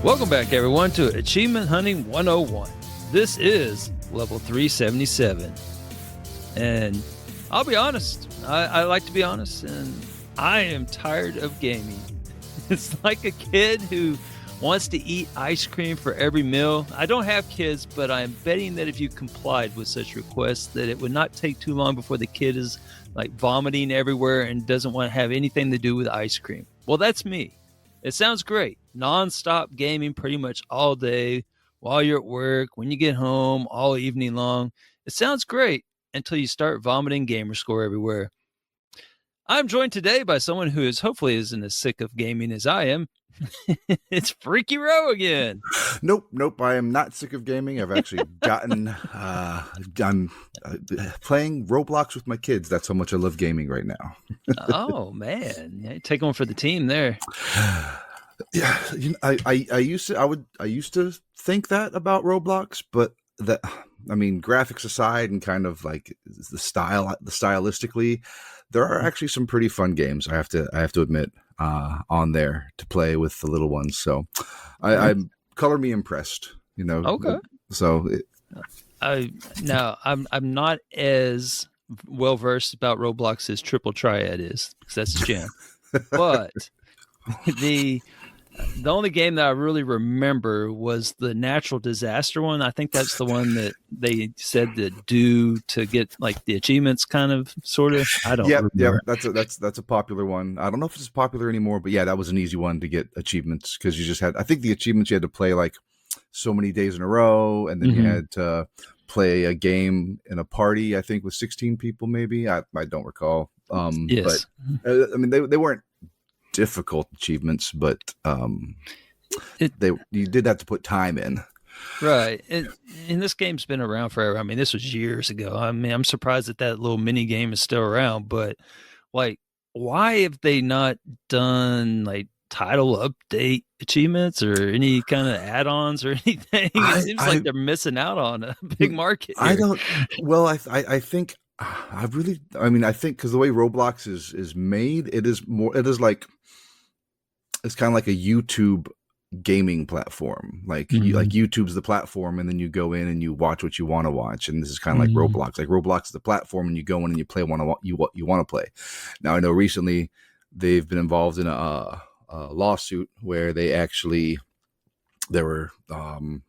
Welcome back, everyone, to Achievement Hunting 101. This is level 377. And I'll be honest, I like to be honest, and I am tired of gaming. It's like a kid who wants to eat ice cream for every meal. I don't have kids, but I'm betting that if you complied with such requests, that it would not take too long before the kid is like vomiting everywhere and doesn't want to have anything to do with ice cream. Well, that's me. It sounds great. Non-stop gaming pretty much all day while you're at work, when you get home, all evening long. It sounds great until you start vomiting gamer score everywhere. I'm joined today by someone who is hopefully isn't as sick of gaming as I am. It's FreakyRo again. Nope. I am not sick of gaming. I've actually gotten I'm playing Roblox with my kids. That's how much I love gaming right now. Oh man, yeah, take one for the team there. Yeah, I used to think that about Roblox, but graphics aside and kind of like the stylistically, there are actually some pretty fun games. I have to admit. On there to play with the little ones, so I'm color me impressed. Okay. So I'm not as well versed about Roblox as Triple Triad is, because that's a jam. But the only game that I really remember was the natural disaster one. I think that's the one that they said to do to get like the achievements, kind of, sort of. I don't remember. Yeah, that's a popular one. I don't know if it's popular anymore, but yeah, that was an easy one to get achievements, because you just had, I think the achievements you had to play like so many days in a row, and then you had to play a game in a party, I think with 16 people maybe. I don't recall. Yes. But they weren't difficult achievements, but you did have to put time in. Right. And this game's been around forever. I mean, this was years ago. I mean, I'm surprised that little mini game is still around, but like, why have they not done like title update achievements or any kind of add-ons or anything? It seems like they're missing out on a big market here. I think because the way Roblox is made, it's kind of like a YouTube gaming platform. Like YouTube's the platform, and then you go in and you watch what you want to watch. And this is kind of like Roblox. Like Roblox is the platform, and you go in and you play what you want to play. Now I know recently they've been involved in a lawsuit where there were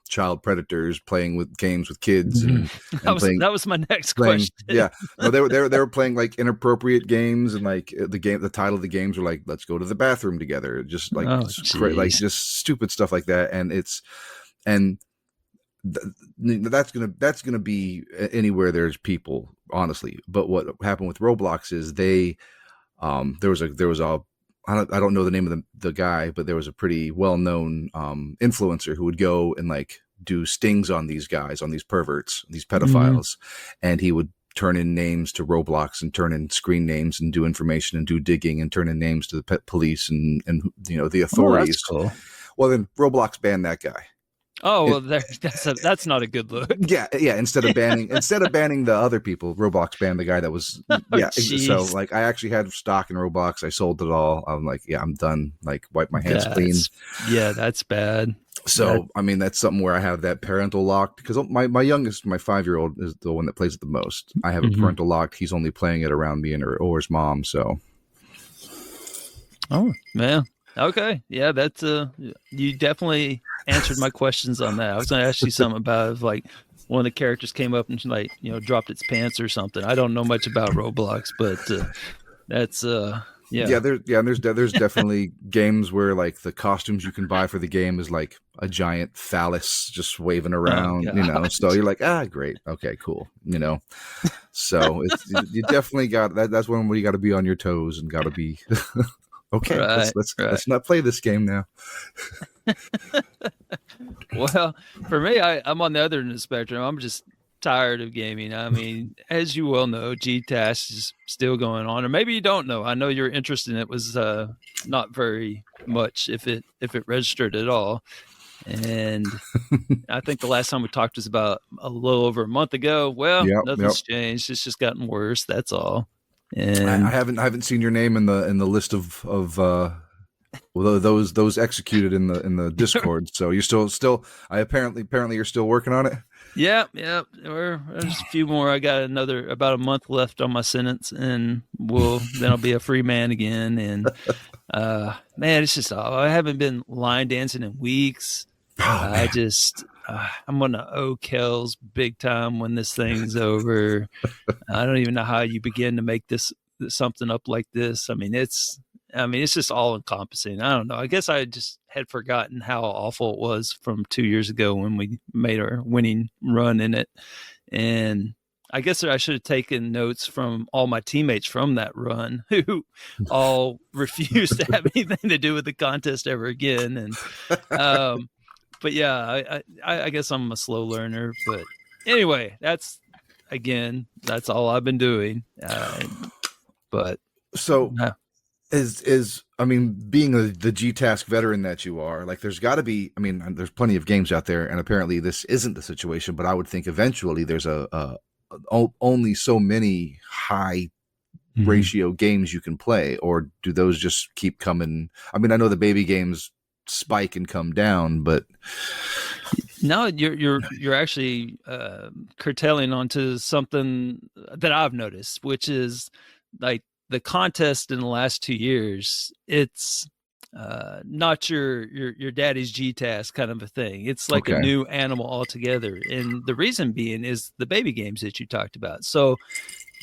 child predators playing with games with kids, and that was my next question. Yeah, no, they were playing like inappropriate games, and like the title of the games were like, "Let's go to the bathroom together," just like like just stupid stuff like that. And that's gonna be anywhere there's people, honestly. But what happened with Roblox is there was a I don't know the name of the guy, but there was a pretty well-known influencer who would go and like do stings on these guys, on these perverts, these pedophiles, and he would turn in names to Roblox and turn in screen names and do information and do digging and turn in names to the police and the authorities. Oh, that's cool. Well, then Roblox banned that guy. Oh, well, that's not a good look. Yeah. Instead of banning the other people, Roblox banned the guy that was. So like, I actually had stock in Roblox. I sold it all. I'm like, yeah, I'm done. Like, wipe my hands clean. Yeah, that's bad. So that's something where I have that parental locked, because my youngest, my 5-year-old, is the one that plays it the most. I have a parental locked. He's only playing it around me or his mom. So. Oh man. Okay. Yeah, that's you definitely answered my questions on that. I was going to ask you something about if, like, one of the characters came up and like, dropped its pants or something. I don't know much about Roblox, but that's there's definitely games where like the costumes you can buy for the game is like a giant phallus just waving around, so you're like, great. Okay, cool. So you definitely got that. That's one where you got to be on your toes and got to be okay, right, let's not play this game now. Well, for me, I'm on the other end of the spectrum. I'm just tired of gaming. I mean, as you well know, GTASC is still going on, or maybe you don't know. I know your interest in it was not very much, if it registered at all. And I think the last time we talked was about a little over a month ago. Well, nothing's changed. It's just gotten worse. That's all. And I haven't seen your name in the list of Well, those executed in the Discord. So you're still. I apparently you're still working on it. Yeah. There's a few more. I got about a month left on my sentence, and then I'll be a free man again. And man, it's just I haven't been line dancing in weeks. I just I'm gonna owe Kells big time when this thing's over. I don't even know how you begin to make something up like this. I mean, it's just all encompassing. I don't know. I guess I just had forgotten how awful it was from 2 years ago when we made our winning run in it. And I guess I should have taken notes from all my teammates from that run who all refused to have anything to do with the contest ever again. And, but yeah, I guess I'm a slow learner, but anyway, that's all I've been doing. But so being the GTASC veteran that you are, like, there's got to be, there's plenty of games out there, and apparently this isn't the situation, but I would think eventually there's only so many high ratio games you can play, or do those just keep coming? I know the baby games spike and come down, but no, you're actually curtailing onto something that I've noticed, which is like the contest in the last 2 years. It's not your daddy's GTASC kind of a thing. It's like a new animal altogether. And the reason being is the baby games that you talked about. So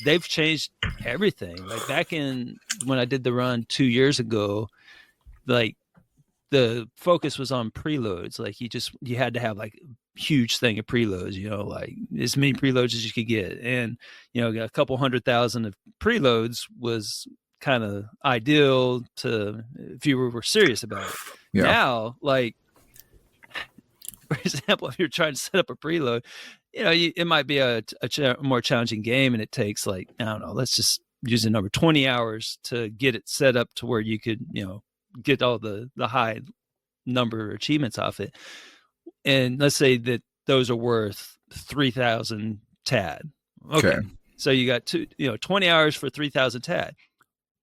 they've changed everything. Like back when I did the run 2 years ago, like the focus was on preloads. Like you had to have like a huge thing of preloads, like as many preloads as you could get. And, a couple 100,000 of preloads was kind of ideal if you were serious about it. Yeah. Now, like, for example, if you're trying to set up a preload, it might be a more challenging game, and it takes, like, I don't know, let's just use the number 20 hours to get it set up to where you could, get all the high number of achievements off it. And let's say that those are worth 3,000 TAD. Okay. So you got 20 hours for 3,000 TAD.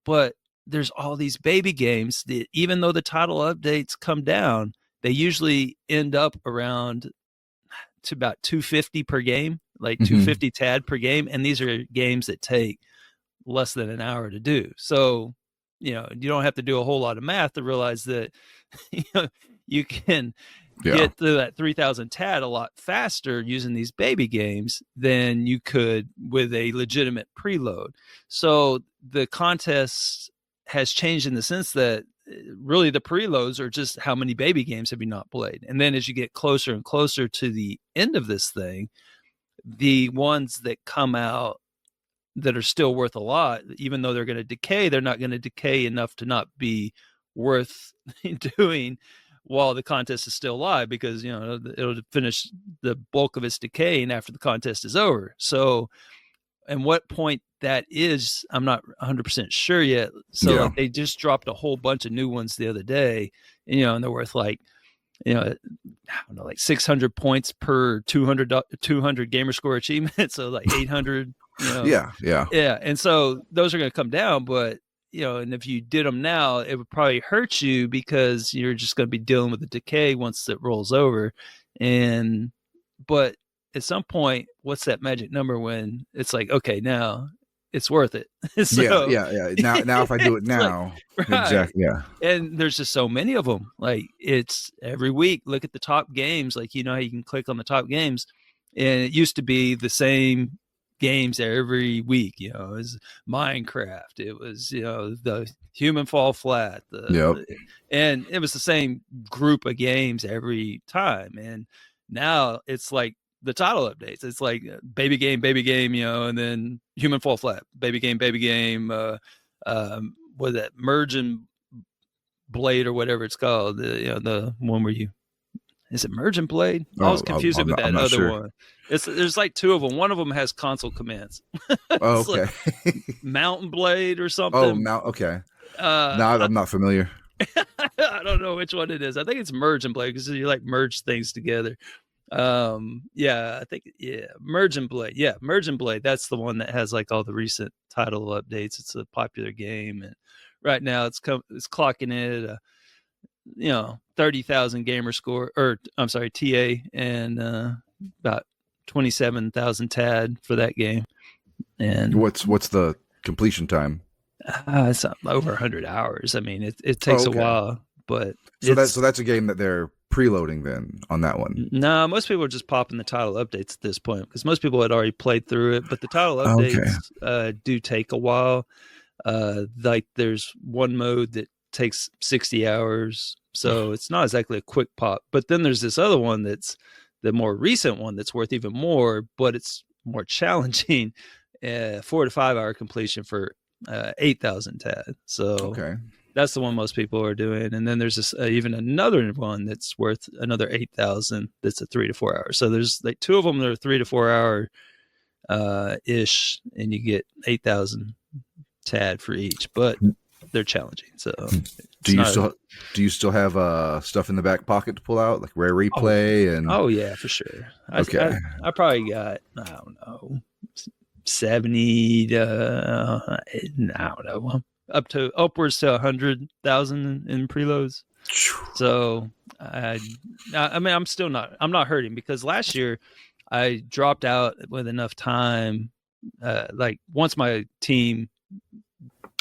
But there's all these baby games that, even though the title updates come down, they usually end up around to about 250 per game, like 250 TAD per game. And these are games that take less than an hour to do. So, you don't have to do a whole lot of math to realize that you can get to that 3,000 TAD a lot faster using these baby games than you could with a legitimate preload. So the contest has changed in the sense that really the preloads are just how many baby games have you not played. And then as you get closer and closer to the end of this thing, the ones that come out that are still worth a lot, even though they're going to decay, they're not going to decay enough to not be worth doing while the contest is still live, because it'll finish the bulk of its decaying after the contest is over. So, and what point that is, I'm not 100% sure yet. So like, they just dropped a whole bunch of new ones the other day, and they're worth like, I don't know, like 600 points per 200 gamer score achievement. So like 800. Yeah. And so those are going to come down, but and if you did them now, it would probably hurt you because you're just going to be dealing with the decay once it rolls over. But at some point, what's that magic number when it's like, okay, now it's worth it? So, yeah. Now if I do it now, like, right. Exactly. Yeah. And there's just so many of them. Like, it's every week, look at the top games. Like, how you can click on the top games, and it used to be the same games every week. It was Minecraft, it was the Human Fall Flat, and it was the same group of games every time. And now it's like the title updates, it's like baby game, and then Human Fall Flat, baby game, was that Merge and Blade or whatever it's called, the one where is it Merge and Blade? I was confused with that other one. There's like two of them. One of them has console commands. Oh, okay. Like Mountain Blade or something. Okay. No, I'm not familiar. I don't know which one it is. I think it's Merge and Blade because you like merge things together. I think Merge and Blade. Yeah, Merge and Blade. That's the one that has like all the recent title updates. It's a popular game, and right now it's clocking it 30,000 gamer score, or I'm sorry, TA, and about 27,000 TAD for that game. And what's the completion time? It's over 100 hours. I mean, it takes a while, but so that's a game that they're preloading then on that one. No, most people are just popping the title updates at this point because most people had already played through it. But the title updates do take a while. Like there's one mode that takes 60 hours, so it's not exactly a quick pop. But then there's this other one that's the more recent one that's worth even more, but it's more challenging. 4 to 5 hour completion for 8,000 TAD. So that's the one most people are doing. And then there's this even another one that's worth another 8,000. That's a 3 to 4 hours. So there's like two of them that are 3 to 4 hour ish, and you get 8,000 TAD for each. But they're challenging. So do you still have stuff in the back pocket to pull out, like rare replay? Yeah, for sure. I probably got, I don't know, 70 to I don't know, up to upwards to 100,000 in preloads. So I mean, I'm not hurting, because last year I dropped out with enough time. Like once my team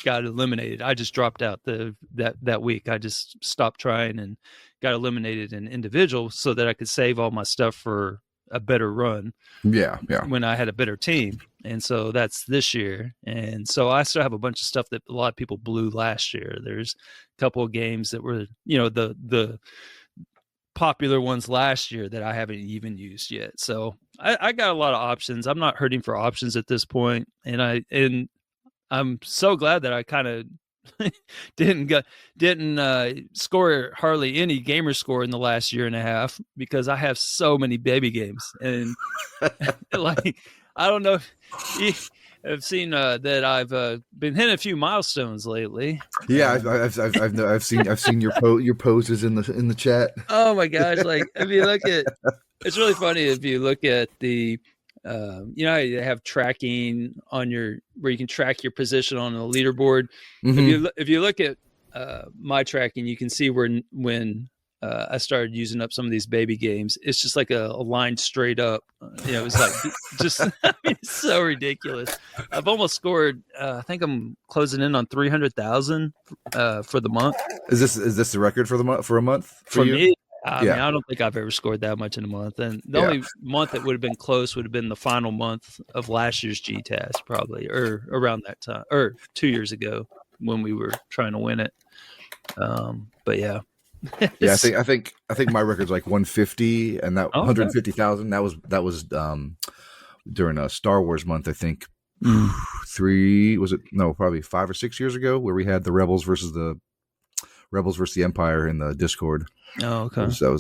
got eliminated, I just dropped out that week. I just stopped trying and got eliminated in individual so that I could save all my stuff for a better run. Yeah. When I had a better team. And so that's this year. And so I still have a bunch of stuff that a lot of people blew last year. There's a couple of games that were, the popular ones last year that I haven't even used yet. So I got a lot of options. I'm not hurting for options at this point. And I'm so glad that I kind of didn't score hardly any gamer score in the last year and a half, because I have so many baby games. And like, I don't know if you have seen that I've been hitting a few milestones lately. Yeah, I've seen your poses in the chat. Oh my gosh! Like, if you look at, it's really funny if you look at the, how you have tracking on where you can track your position on the leaderboard. Mm-hmm. If you look at my tracking, you can see when I started using up some of these baby games. It's just like a line straight up. It's like just, I mean, it's so ridiculous. I've almost scored. I think I'm closing in on 300,000 for the month. Is this the record for a month for you? Me? I mean, I don't think I've ever scored that much in a month. And the only month that would have been close would have been the final month of last year's GTASC, probably, or around that time, or 2 years ago when we were trying to win it. But yeah. Yeah, I think my record's like 150, and that 150,000. That was during a Star Wars month. I think probably 5 or 6 years ago, where we had the Rebels versus the Empire in the Discord. Oh, okay. So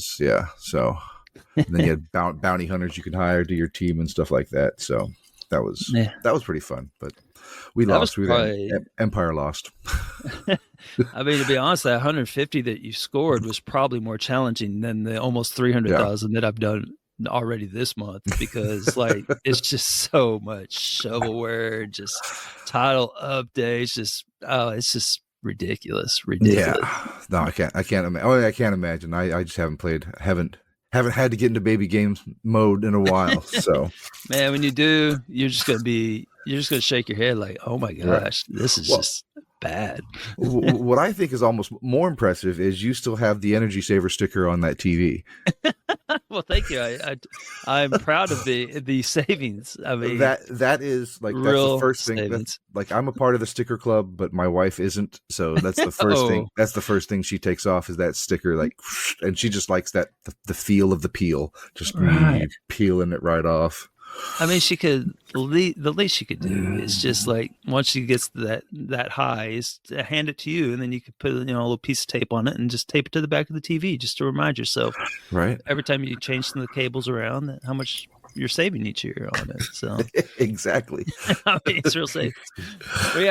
and then you had bounty hunters you could hire to your team and stuff like that. So that was pretty fun, but we lost. Empire lost. I mean, to be honest, that 150 that you scored was probably more challenging than the almost 300,000 that I've done already this month, because like it's just so much shovelware, just title updates, it's just ridiculous. Yeah, no, I can't imagine. I just haven't had to get into baby games mode in a while. So man, when you do, you're just gonna shake your head like, oh my gosh, this is just bad. What I think is almost more impressive is you still have the energy saver sticker on that TV. Well, thank you. I'm proud of the savings. I mean, that is like, that's the first thing. That's, like, I'm a part of the sticker club, but my wife isn't. So that's the first thing. That's the first thing she takes off, is that sticker. Like, and she just likes that the feel of the peel, just peeling it right off. I mean, the least she could do is just like, once she gets that high, is to hand it to you, and then you could put a little piece of tape on it and just tape it to the back of the TV, just to remind yourself, right, every time you change some of the cables around, that how much you're saving each year on it. So exactly. I mean, it's real safe. We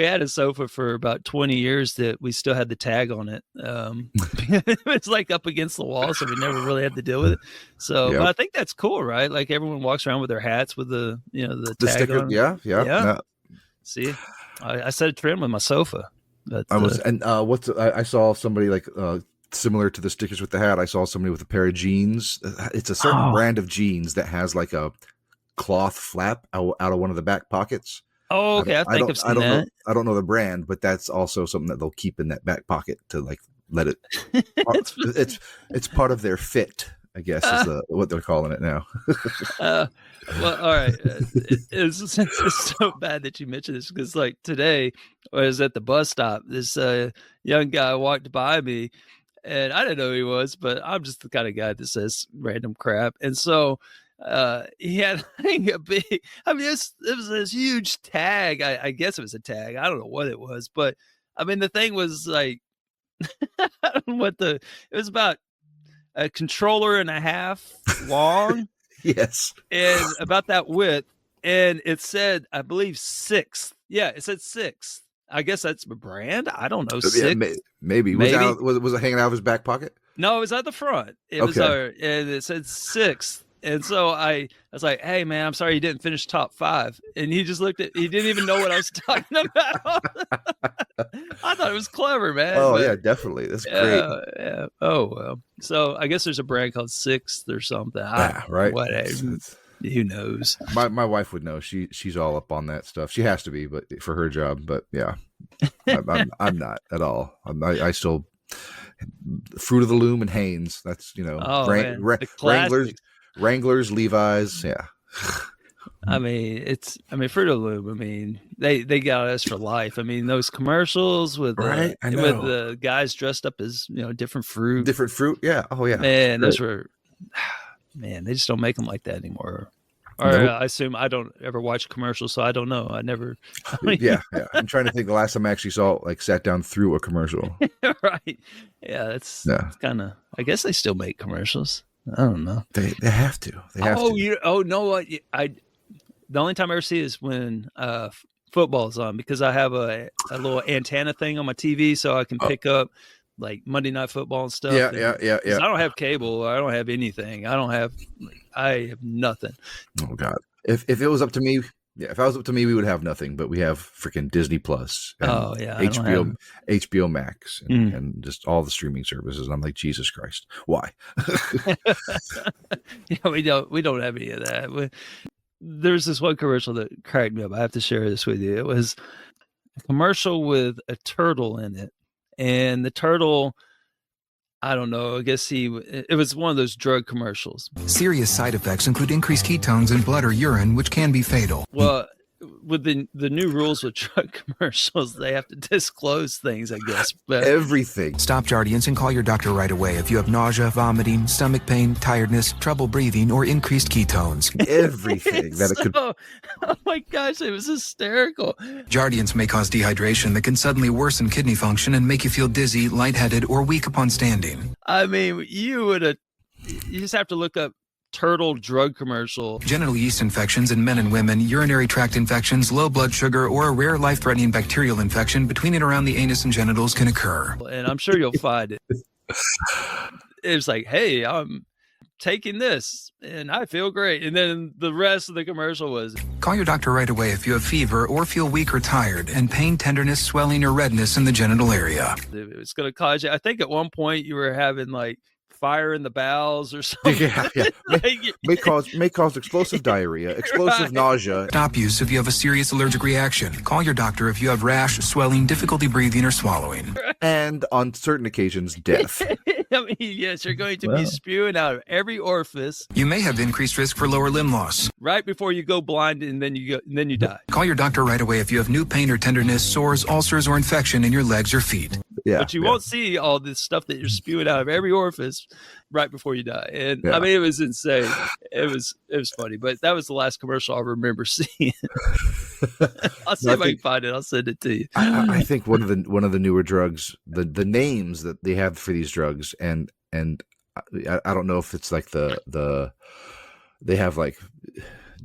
had a sofa for about 20 years that we still had the tag on it. It's like up against the wall, so we never really had to deal with it. So, but I think that's cool, right? Like, everyone walks around with their hats with the tag sticker. On. Yeah. No. See, I set a trend with my sofa. But I saw somebody like similar to the stickers with the hat. I saw somebody with a pair of jeans. It's a certain brand of jeans that has like a cloth flap out of one of the back pockets. oh, okay. I think I've seen that. I don't know the brand, but that's also something that they'll keep in that back pocket to like let it. it's part of their fit, I guess, is what they're calling it now. Well, all right. It's so bad that you mentioned this because, like, today I was at the bus stop. This young guy walked by me, and I didn't know who he was, but I'm just the kind of guy that says random crap. And so he had a big, I mean, it was this huge tag. I guess it was a tag. I don't know what it was, but I mean, the thing was like, I don't know it was about a controller and a half long. Yes. And about that width. And it said, I believe 6. Yeah, it said 6. I guess that's a brand. I don't know. 6. Yeah, maybe. Was it hanging out of his back pocket? No, it was at the front. It was and it said 6. And so I was like, hey man, I'm sorry you didn't finish top 5. And he just looked he didn't even know what I was talking about. I thought it was clever, man. Oh, but, yeah, definitely. That's great. Yeah. Oh, well. So I guess there's a brand called 6th or something. Right. Whatever. Who knows? My wife would know. She's all up on that stuff. She has to be, but for her job. But yeah, I'm not at all. I still Fruit of the Loom and Hanes. That's Wranglers, Levi's. Yeah. I mean, Fruit of the Loom. I mean, they got us for life. I mean, those commercials with the guys dressed up as different fruit. Yeah. Oh yeah. Man, those were. Man, they just don't make them like that anymore. Or nope. I assume I don't ever watch commercials, so I don't know. I never. Yeah. I'm trying to think the last time I actually sat down through a commercial. Right. Yeah, that's kind of. I guess they still make commercials. I don't know. They have to. They have to. No, what? The only time I ever see is when football's on because I have a little antenna thing on my TV, so I can pick up like Monday Night Football and stuff. Yeah. I don't have cable. I don't have anything. I have nothing. Oh God! If it was up to me, if I was up to me, we would have nothing. But we have freaking Disney Plus. And HBO Max, and just all the streaming services. And I'm like, Jesus Christ, why? Yeah, we don't have any of that. There's this one commercial that cracked me up. I have to share this with you. It was a commercial with a turtle in it. And the turtle, I don't know, I guess it was one of those drug commercials. Serious side effects include increased ketones in blood or urine, which can be fatal. Well, with the new rules with drug commercials, they have to disclose things, I guess. But everything. Stop Jardiance and call your doctor right away if you have nausea, vomiting, stomach pain, tiredness, trouble breathing, or increased ketones. Everything that it could. Oh my gosh, it was hysterical. Jardiance may cause dehydration that can suddenly worsen kidney function and make you feel dizzy, lightheaded, or weak upon standing. I mean, you just have to look up turtle drug commercial. Genital yeast infections in men and women, urinary tract infections, low blood sugar, or a rare life-threatening bacterial infection between and around the anus and genitals can occur. And I'm sure you'll find it. It's like, hey, I'm taking this and I feel great. And then the rest of the commercial was, call your doctor right away if you have fever or feel weak or tired and pain, tenderness, swelling, or redness in the genital area. It's going to cause you. I think at one point you were having like fire in the bowels or something. Yeah. May cause explosive diarrhea, explosive nausea. Stop use if you have a serious allergic reaction. Call your doctor if you have rash, swelling, difficulty breathing, or swallowing. And on certain occasions, death. I mean, yes, you're going to be spewing out of every orifice. You may have increased risk for lower limb loss. Right before you go blind and then you die. Call your doctor right away if you have new pain or tenderness, sores, ulcers, or infection in your legs or feet. Yeah, but you won't see all this stuff that you're spewing out of every orifice right before you die. And I mean, it was insane. It was funny, but that was the last commercial I remember seeing. I'll see if I can find it. I'll send it to you. I think one of the newer drugs, the names that they have for these drugs, and I don't know if it's like they have like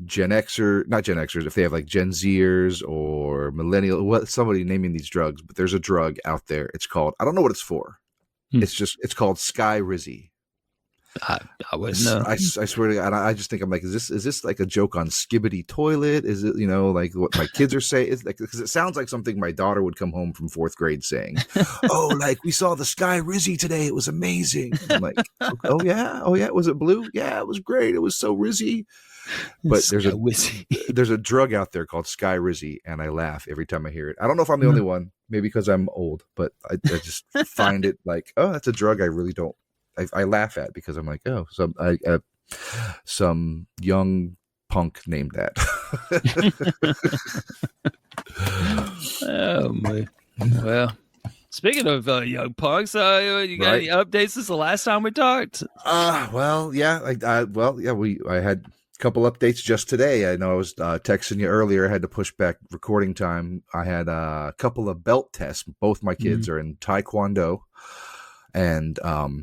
Gen Xer, not Gen Xers, if they have like Gen Zers or millennial, somebody naming these drugs, but there's a drug out there. It's called, I don't know what it's for. It's called Sky Rizzy. I wouldn't know. I swear to God, I just think I'm like, is this like a joke on Skibbity Toilet? Is it, like what my kids are saying? It's like, because it sounds like something my daughter would come home from 4th grade saying. Oh, like we saw the Sky Rizzy today. It was amazing. I'm like, oh yeah, was it blue? Yeah, it was great. It was so Rizzy. But there's a drug out there called Sky Rizzy, and I laugh every time I hear it. I don't know if I'm the only one, maybe because I'm old, but I just find it like, oh, that's a drug I really don't. I laugh at because I'm like, oh, some young punk named that. Oh my! Well, speaking of young punks, you got any updates since the last time we talked? Well, yeah, I had a couple updates just today. I know I was texting you earlier. I had to push back recording time. I had a couple of belt tests. Both my kids are in Taekwondo. And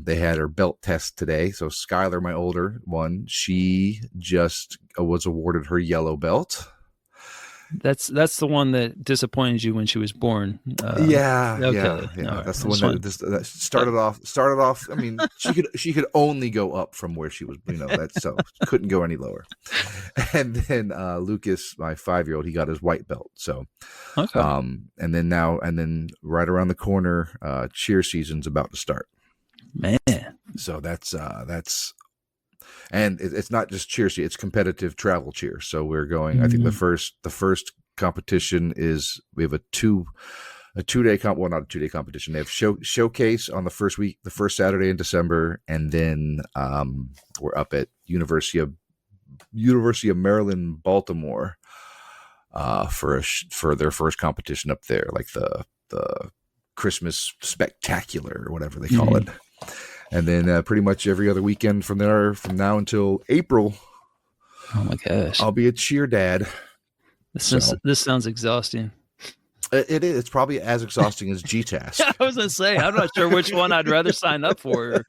they had her belt test today. So Skylar, my older one, she just was awarded her yellow belt. That's the one that disappointed you when she was born. Yeah. Right. That's the one that started off. I mean, she could only go up from where she was. So couldn't go any lower. And then Lucas, my 5-year-old, he got his white belt. So, okay. And then right around the corner, cheer season's about to start. Man. So that's. And it's not just cheer, it's competitive travel cheer. So we're going. I think the first competition is we have a 2-day not a 2-day competition. They have showcase on the first Saturday in December, and then we're up at University of Maryland, Baltimore, for their first competition up there, like the Christmas spectacular or whatever they call it. And then pretty much every other weekend from now until April. Oh my gosh! I'll be a cheer dad. This sounds exhausting. It is. It's probably as exhausting as GTASC. I was gonna say, I'm not sure which one I'd rather sign up for,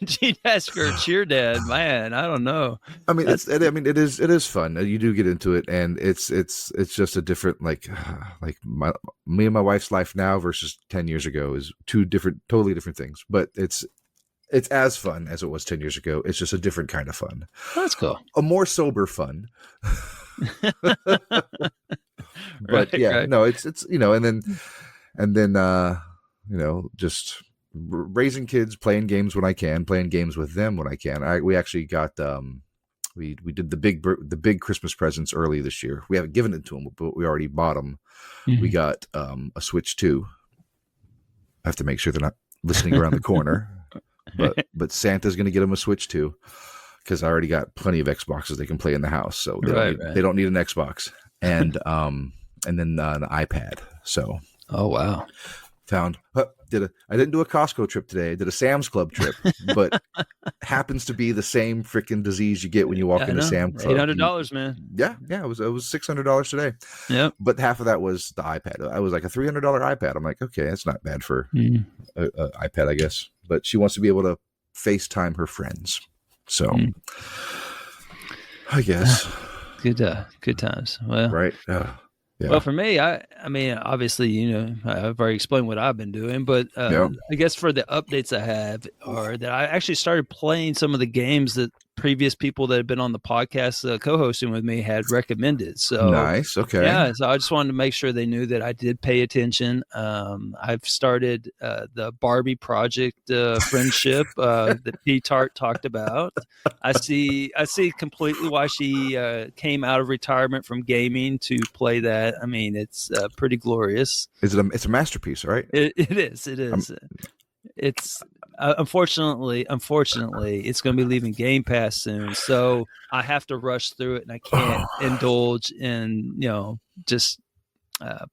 GTASC or cheer dad. Man, I don't know. I mean, it is fun. You do get into it, and it's just a different me and my wife's life now versus 10 years ago is totally different things. But it's as fun as it was 10 years ago. It's just a different kind of fun. That's cool. A more sober fun. But no, it's and then just raising kids, playing games when I can, playing games with them when I can. We actually got we did the big Christmas presents early this year. We haven't given it to them, but we already bought them. Mm-hmm. We got a Switch 2. I have to make sure they're not listening around the corner. But Santa's going to get them a Switch 2 because I already got plenty of Xboxes they can play in the house, so they don't need an Xbox. And then an iPad. So oh wow, I didn't do a Costco trip today. I did a Sam's Club trip, but happens to be the same freaking disease you get when you walk into Sam's Club. $800, man. Yeah, it was $600 today. Yeah, but half of that was the iPad. I was like a $300 iPad. I'm like, okay, that's not bad for an iPad, I guess. But she wants to be able to FaceTime her friends, so I guess good times. Well, right. Yeah. Well, for me, I mean, obviously, I've already explained what I've been doing, but I guess for the updates I have are that I actually started playing some of the games that previous people that have been on the podcast co-hosting with me had recommended. So nice. Okay. Yeah. So I just wanted to make sure they knew that I did pay attention. I've started the Barbie project friendship that P-Tart talked about. I see completely why she came out of retirement from gaming to play that. I mean, it's pretty glorious. It's a masterpiece, right? It is. It's unfortunately, it's going to be leaving Game Pass soon, so I have to rush through it, and I can't indulge in just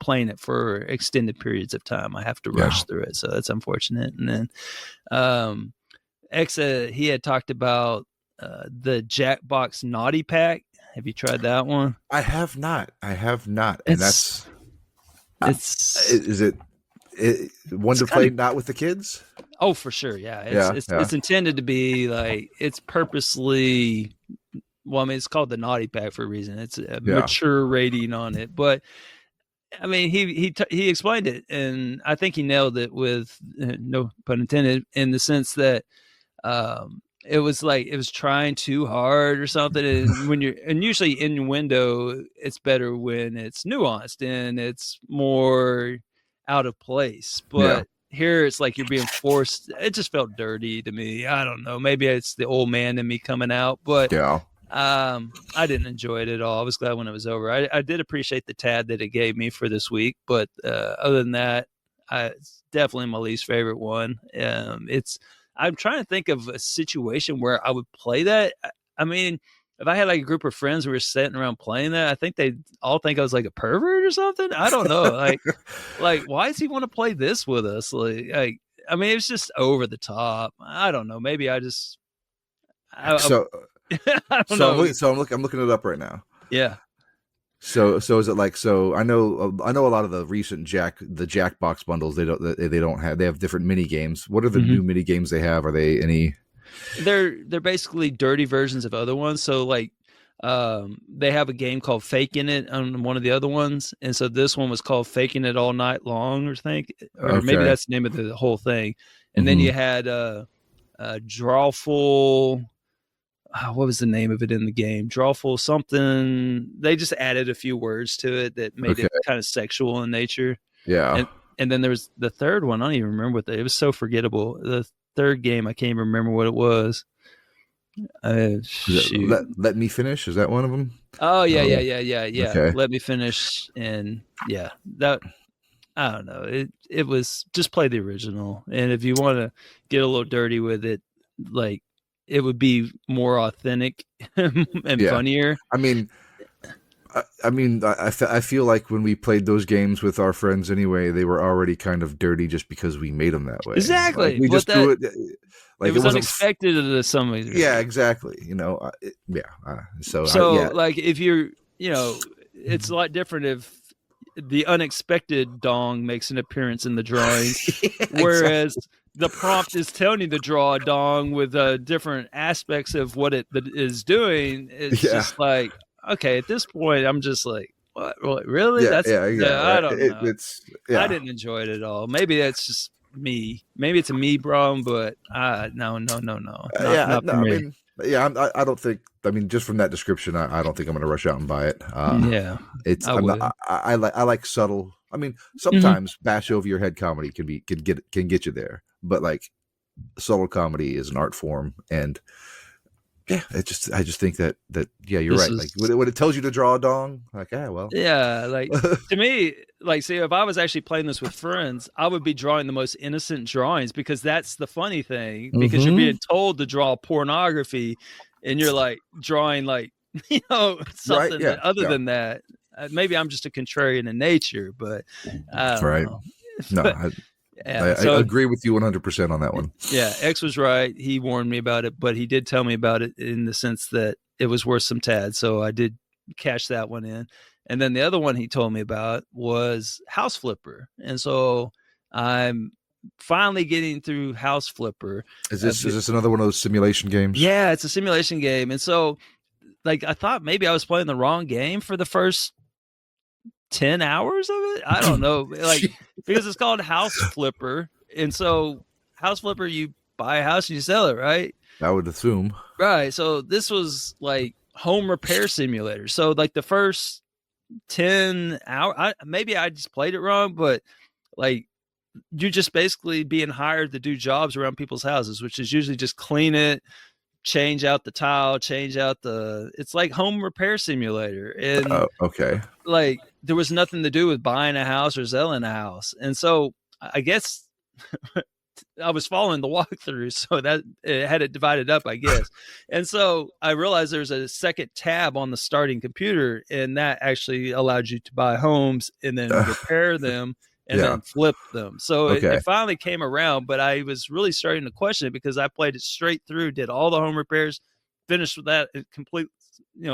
playing it for extended periods of time. I have to rush through it, so that's unfortunate. And then Exa, he had talked about the Jackbox Naughty Pack. Have you tried that one? I have not, and is it one to play not with the kids? Oh, for sure. Yeah. It's intended to be like, it's purposely, well, I mean, it's called the Naughty Pack for a reason. It's a mature rating on it, but I mean, he explained it, and I think he nailed it with no pun intended, in the sense that it was like it was trying too hard or something. And usually innuendo, it's better when it's nuanced and it's more out of place. But here it's like you're being forced. It just felt dirty to me. I don't know. Maybe it's the old man in me coming out, but I didn't enjoy it at all. I was glad when it was over. I did appreciate the tad that it gave me for this week, but other than that, it's definitely my least favorite one. I'm trying to think of a situation where I would play that. I mean, if I had like a group of friends who were sitting around playing that, I think they'd all think I was like a pervert or something. I don't know. Like why does he want to play this with us? Like, I mean, it's just over the top. I don't know. Maybe I just, I don't know. I'm looking it up right now. Yeah. So is it like, so I know a lot of the recent Jackbox bundles, they have different mini games. What are the new mini games they have? Are they any? They're basically dirty versions of other ones. So like they have a game called Faking It on one of the other ones, and so this one was called Faking It All Night Long, or maybe that's the name of the whole thing. And then you had Drawful. What was the name of it in the game? Drawful something. They just added a few words to it that made it kind of sexual in nature. Yeah. And then there was the third one. I don't even remember it was so forgettable. The third game, I can't even remember what it was. Let Me Finish. Is that one of them? Oh yeah. Okay. Let Me Finish. And yeah, that, I don't know. It was just play the original. And if you want to get a little dirty with it, like, it would be more authentic and funnier. I mean, I feel like when we played those games with our friends anyway, they were already kind of dirty just because we made them that way. Exactly. Like, we just do it. Like, it was unexpected to some reason. Yeah, exactly. You know, like if you're, it's a lot different if the unexpected dong makes an appearance in the drawings, whereas the prompt is telling you to draw a dong with different aspects of what it is doing. It's just like, okay, at this point, I'm just like, what? Really? I don't know. I didn't enjoy it at all. Maybe that's just me. Maybe it's a me problem, but no. Not for me. I don't think. I mean, just from that description, I don't think I'm going to rush out and buy it. I like subtle. I mean, sometimes bash over your head comedy can get you there, but like subtle comedy is an art form, and I just think that you're right. Like when it tells you to draw a dong, like like to me, like, see, if I was actually playing this with friends, I would be drawing the most innocent drawings, because that's the funny thing, because you're being told to draw pornography, and you're like drawing like something than that. Maybe I'm just a contrarian in nature, but I don't know. No, I agree with you 100% on that one. Yeah, X was right. He warned me about it, but he did tell me about it in the sense that it was worth some tad. So I did cash that one in. And then the other one he told me about was House Flipper. And so I'm finally getting through House Flipper. Is this another one of those simulation games? Yeah, it's a simulation game. And so, like, I thought maybe I was playing the wrong game for the first 10 hours of it. I don't know, like, because it's called House Flipper. And so House Flipper, you buy a house and you sell it, right? I would assume. Right. So this was like home repair simulator. So like the first 10 hours, maybe I just played it wrong, but like you're just basically being hired to do jobs around people's houses, which is usually just clean it, change out the tile, it's like home repair simulator. And okay. Like there was nothing to do with buying a house or selling a house. And so I guess I was following the walkthrough, so that it had it divided up, I guess. And so I realized there's a second tab on the starting computer, and that actually allowed you to buy homes and then repair them and then flip them. So it finally came around, but I was really starting to question it because I played it straight through, did all the home repairs, finished with that complete,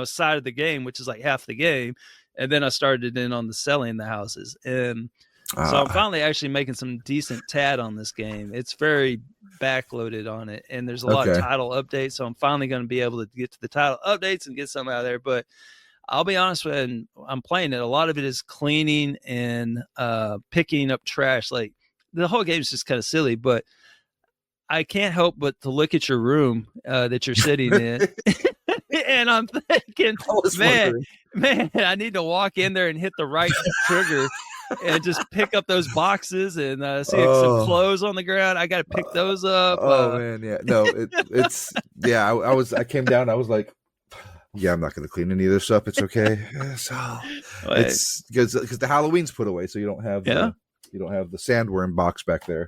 side of the game, which is like half the game. And then I started in on the selling the houses. And so I'm finally actually making some decent tad on this game. It's very backloaded on it, and there's a lot of title updates. So I'm finally going to be able to get to the title updates and get some out of there. But I'll be honest, when I'm playing it, a lot of it is cleaning and picking up trash. Like the whole game is just kind of silly, but I can't help but to look at your room that you're sitting in, and I'm thinking, man, I need to walk in there and hit the right trigger and just pick up those boxes and see some clothes on the ground. I got to pick those up. Oh man, yeah, no, it's yeah. I came down. I was like, yeah, I'm not going to clean any of this up. It's okay. So it's because the Halloween's put away, so you don't have the sandworm box back there.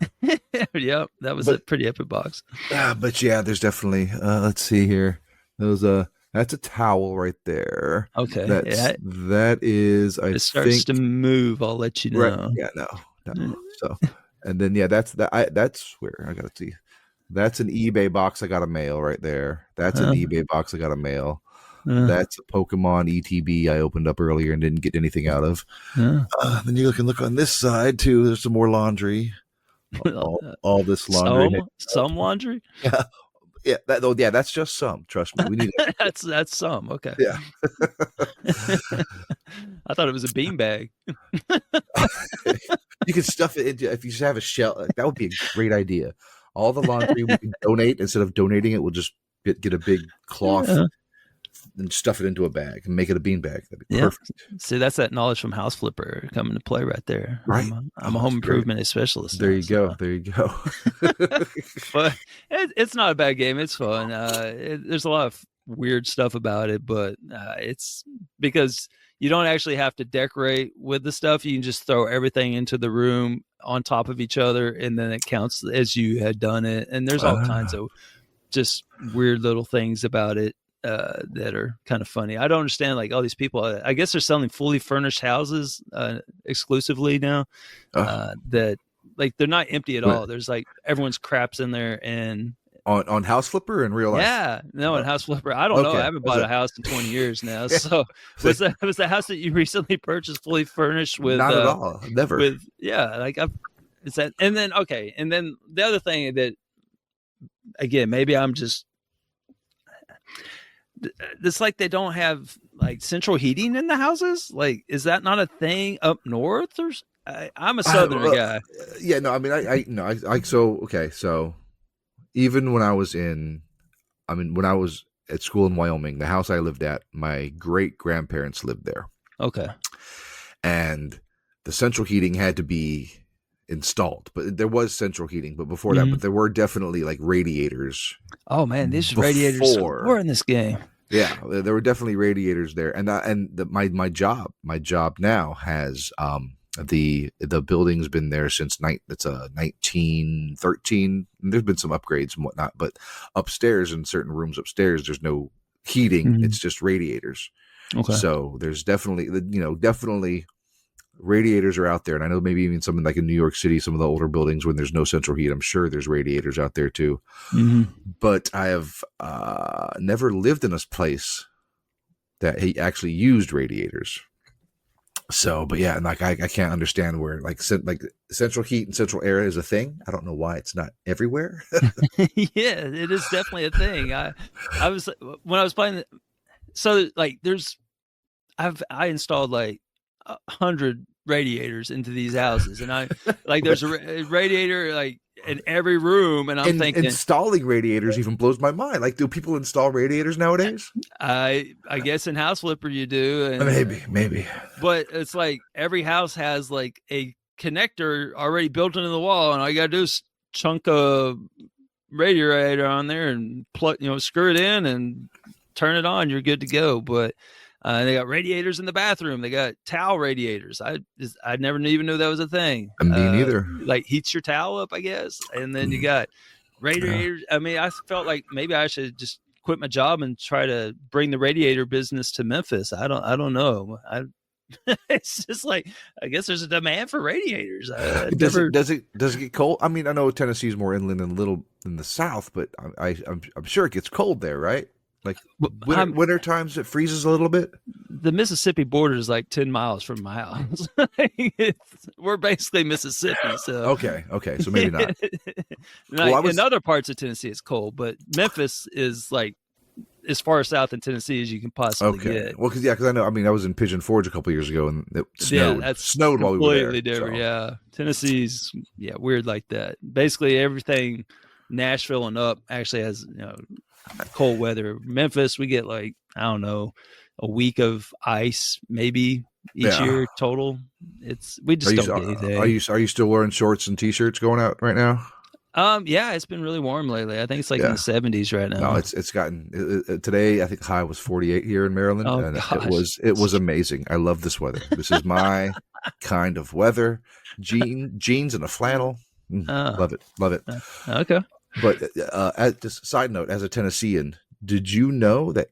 Yep, that was a pretty epic box. But yeah, there's definitely. Let's see here. That's a towel right there. Okay. That is. I it starts to move. I'll let you know. Right, yeah. No. So, and then that's where I gotta see. That's an eBay box I got to mail right there. That's an eBay box I got to mail. That's a Pokemon ETB I opened up earlier and didn't get anything out of. Then you can look on this side too. There's some more laundry. All this laundry. Some laundry. Yeah. That's just some. Trust me, we need it. that's some. Okay. Yeah. I thought it was a beanbag. You can stuff it into if you just have a shell. That would be a great idea. All the laundry we can donate. Instead of donating it, we'll just get a big cloth and stuff it into a bag and make it a beanbag. That'd be perfect. See, that's that knowledge from House Flipper coming to play right there. Right. I'm a home improvement specialist. There you go. There you go. But it's not a bad game. It's fun. There's a lot of weird stuff about it, but it's because you don't actually have to decorate with the stuff. You can just throw everything into the room on top of each other, and then it counts as you had done it. And there's all kinds of just weird little things about it that are kind of funny. I don't understand, like all these people. I guess they're selling fully furnished houses exclusively now. That like they're not empty at all. There's like everyone's craps in there and. On House Flipper in real life? Yeah, no, on House Flipper. I don't know. I haven't bought a house in 20 years now. So was the house that you recently purchased fully furnished with? Not at all. Never. Is that? And then and then the other thing that, again, maybe I'm just. It's like they don't have like central heating in the houses. Like, is that not a thing up north? Or I'm a southerner guy. Yeah, no, I mean, so. Even when I was at school in Wyoming, the house I lived at, my great grandparents lived there. Okay. And the central heating had to be installed, but there was central heating. But before that, but there were definitely like radiators. Oh man, these radiators were in this game. Yeah, there were definitely radiators there, my job now has the building's been there since 1913. There's been some upgrades and whatnot, but upstairs in certain rooms upstairs, there's no heating. It's just radiators. Okay. So there's definitely radiators are out there. And I know maybe even something like in New York City, some of the older buildings when there's no central heat, I'm sure there's radiators out there too. But I have never lived in a place that he actually used radiators. So, but yeah, and like I can't understand where like central heat and central air is a thing. I don't know why it's not everywhere. Yeah, it is definitely a thing. I was when I was playing. So like, I installed like 100 radiators into these houses, and I like there's a radiator like in every room, and I'm thinking installing radiators even blows my mind. Like, do people install radiators nowadays? I guess in House Flipper you do, and maybe. But it's like every house has like a connector already built into the wall, and all you gotta do is chunk a radiator on there and plug, screw it in and turn it on. You're good to go. But they got radiators in the bathroom. They got towel radiators. I never even knew that was a thing. Me neither. Like heats your towel up, I guess. And then you got radiators. I mean, I felt like maybe I should just quit my job and try to bring the radiator business to Memphis. I don't know. It's just like, I guess there's a demand for radiators. Does it get cold? I mean, I know Tennessee's more inland and a little in the south, but I'm sure it gets cold there, right? Like winter times, it freezes a little bit. The Mississippi border is like 10 miles from my house. We're basically Mississippi. So okay, so maybe not. In other parts of Tennessee, it's cold, but Memphis is like as far south in Tennessee as you can possibly get. Well, because I know. I mean, I was in Pigeon Forge a couple years ago, and it snowed. Yeah, that's snowed while we were there. Completely different. So. Yeah, Tennessee's weird like that. Basically, everything Nashville and up actually has cold weather. Memphis, we get like, I don't know, a week of ice maybe each year total. We just don't get anything. Are you still wearing shorts and t-shirts going out right now? Yeah, it's been really warm lately. I think it's like in the 70s right now. No, it's gotten today. I think high was 48 here in Maryland, and gosh. it was amazing. I love this weather. This is my kind of weather. Jeans and a flannel. Love it. Okay. But just side note, as a Tennessean, did you know that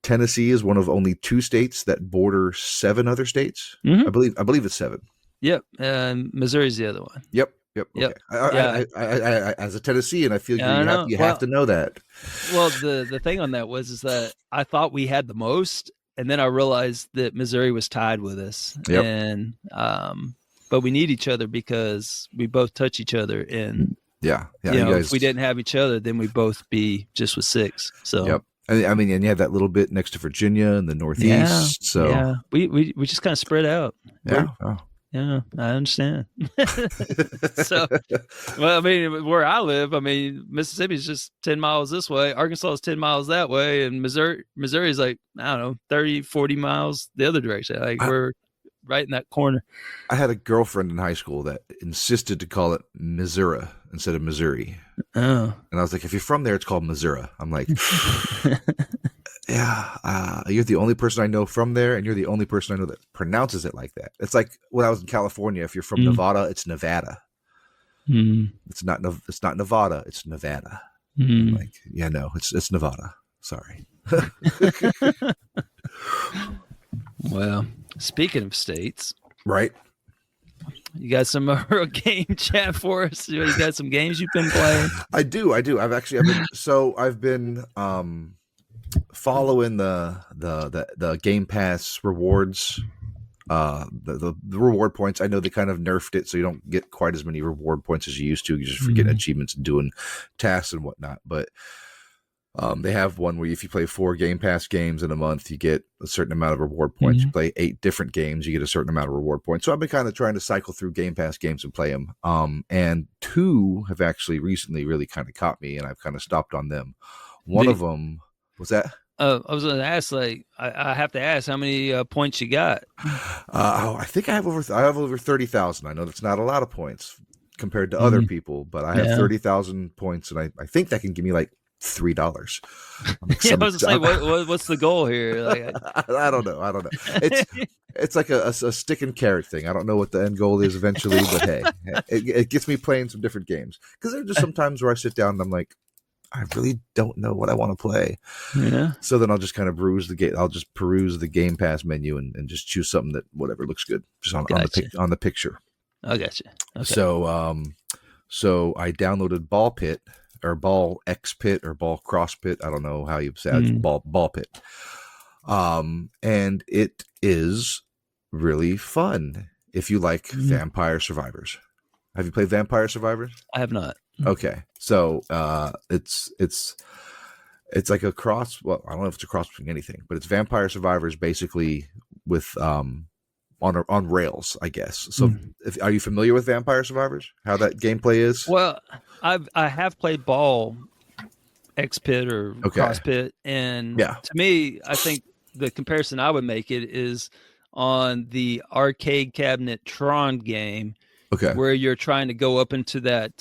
Tennessee is one of only 2 states that border 7 other states? Mm-hmm. I believe it's 7. Yep, and Missouri's the other one. Yep. Okay. I, as a Tennessean, I feel you have to know that. Well, the thing on that is that I thought we had the most, and then I realized that Missouri was tied with us. Yep. And but we need each other because we both touch each other, and if we didn't have each other, then we'd both be just with 6. So yep. I mean, and you have that little bit next to Virginia and the Northeast. So we just kind of spread out. Yeah. Yeah, I understand. So, well, I mean, where I live, I mean, Mississippi is just 10 miles this way. Arkansas is 10 miles that way. And Missouri is like, I don't know, 30, 40 miles the other direction. Like we're right in that corner. I had a girlfriend in high school that insisted to call it Missouri instead of Missouri. Oh. And I was like, if you're from there, it's called Missouri. I'm like, you're the only person I know from there, and you're the only person I know that pronounces it like that. It's like when I was in California, if you're from Nevada, it's Nevada. It's not Nevada, it's Nevada. I'm like, yeah, no, it's Nevada. Sorry. Well, speaking of states, right? You got some game chat for us? You got some games you've been playing? I do. I've been following the Game Pass rewards, the reward points. I know they kind of nerfed it, so you don't get quite as many reward points as you used to. You just forget achievements and doing tasks and whatnot. But they have one where if you play 4 Game Pass games in a month, you get a certain amount of reward points. You play 8 different games, you get a certain amount of reward points. So I've been kind of trying to cycle through Game Pass games and play them. And 2 have actually recently really kind of caught me, and I've kind of stopped on them. One of them was that. I was going to ask, like, I have to ask how many points you got. I think I have over 30,000. I know that's not a lot of points compared to other people, but I have 30,000 points, and I think that can give me like $3. I was say, what's the goal here? Like, I don't know. It's like a stick and carrot thing. I don't know what the end goal is eventually, but hey, it gets me playing some different games, because there's just sometimes where I sit down and I'm like, I really don't know what I want to play. Yeah. So then I'll just kind of peruse the Game Pass menu and just choose something that whatever looks good just on the picture. I gotcha. Okay. So I downloaded Ball Pit, or Ball X Pit, or Ball Cross Pit. I don't know how you say it. Ball Pit. And it is really fun if you like Vampire Survivors. Have you played Vampire Survivors? I have not. Okay. So it's like a cross. Well, I don't know if it's a cross between anything, but it's Vampire Survivors basically with on rails, I guess. So are you familiar with Vampire Survivors? How that gameplay is? Well, I have played Ball X Pit or Cross Pit, and to me, I think the comparison I would make it is on the arcade cabinet Tron game. Okay. Where you're trying to go up into that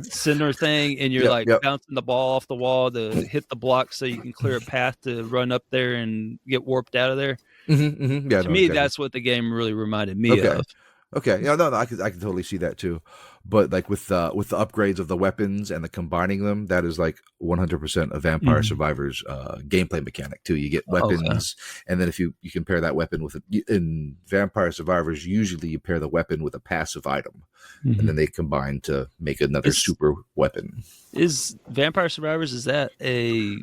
center thing, and you're bouncing the ball off the wall to hit the block so you can clear a path to run up there and get warped out of there. Yeah, to me, that's what the game really reminded me of. Okay. No, I can totally see that too. But like with the upgrades of the weapons and the combining them, that is like 100% a Vampire Survivors gameplay mechanic too. You get weapons, and then if you compare that weapon with in Vampire Survivors, usually you pair the weapon with a passive item, and then they combine to make another super weapon. Is Vampire Survivors, is that a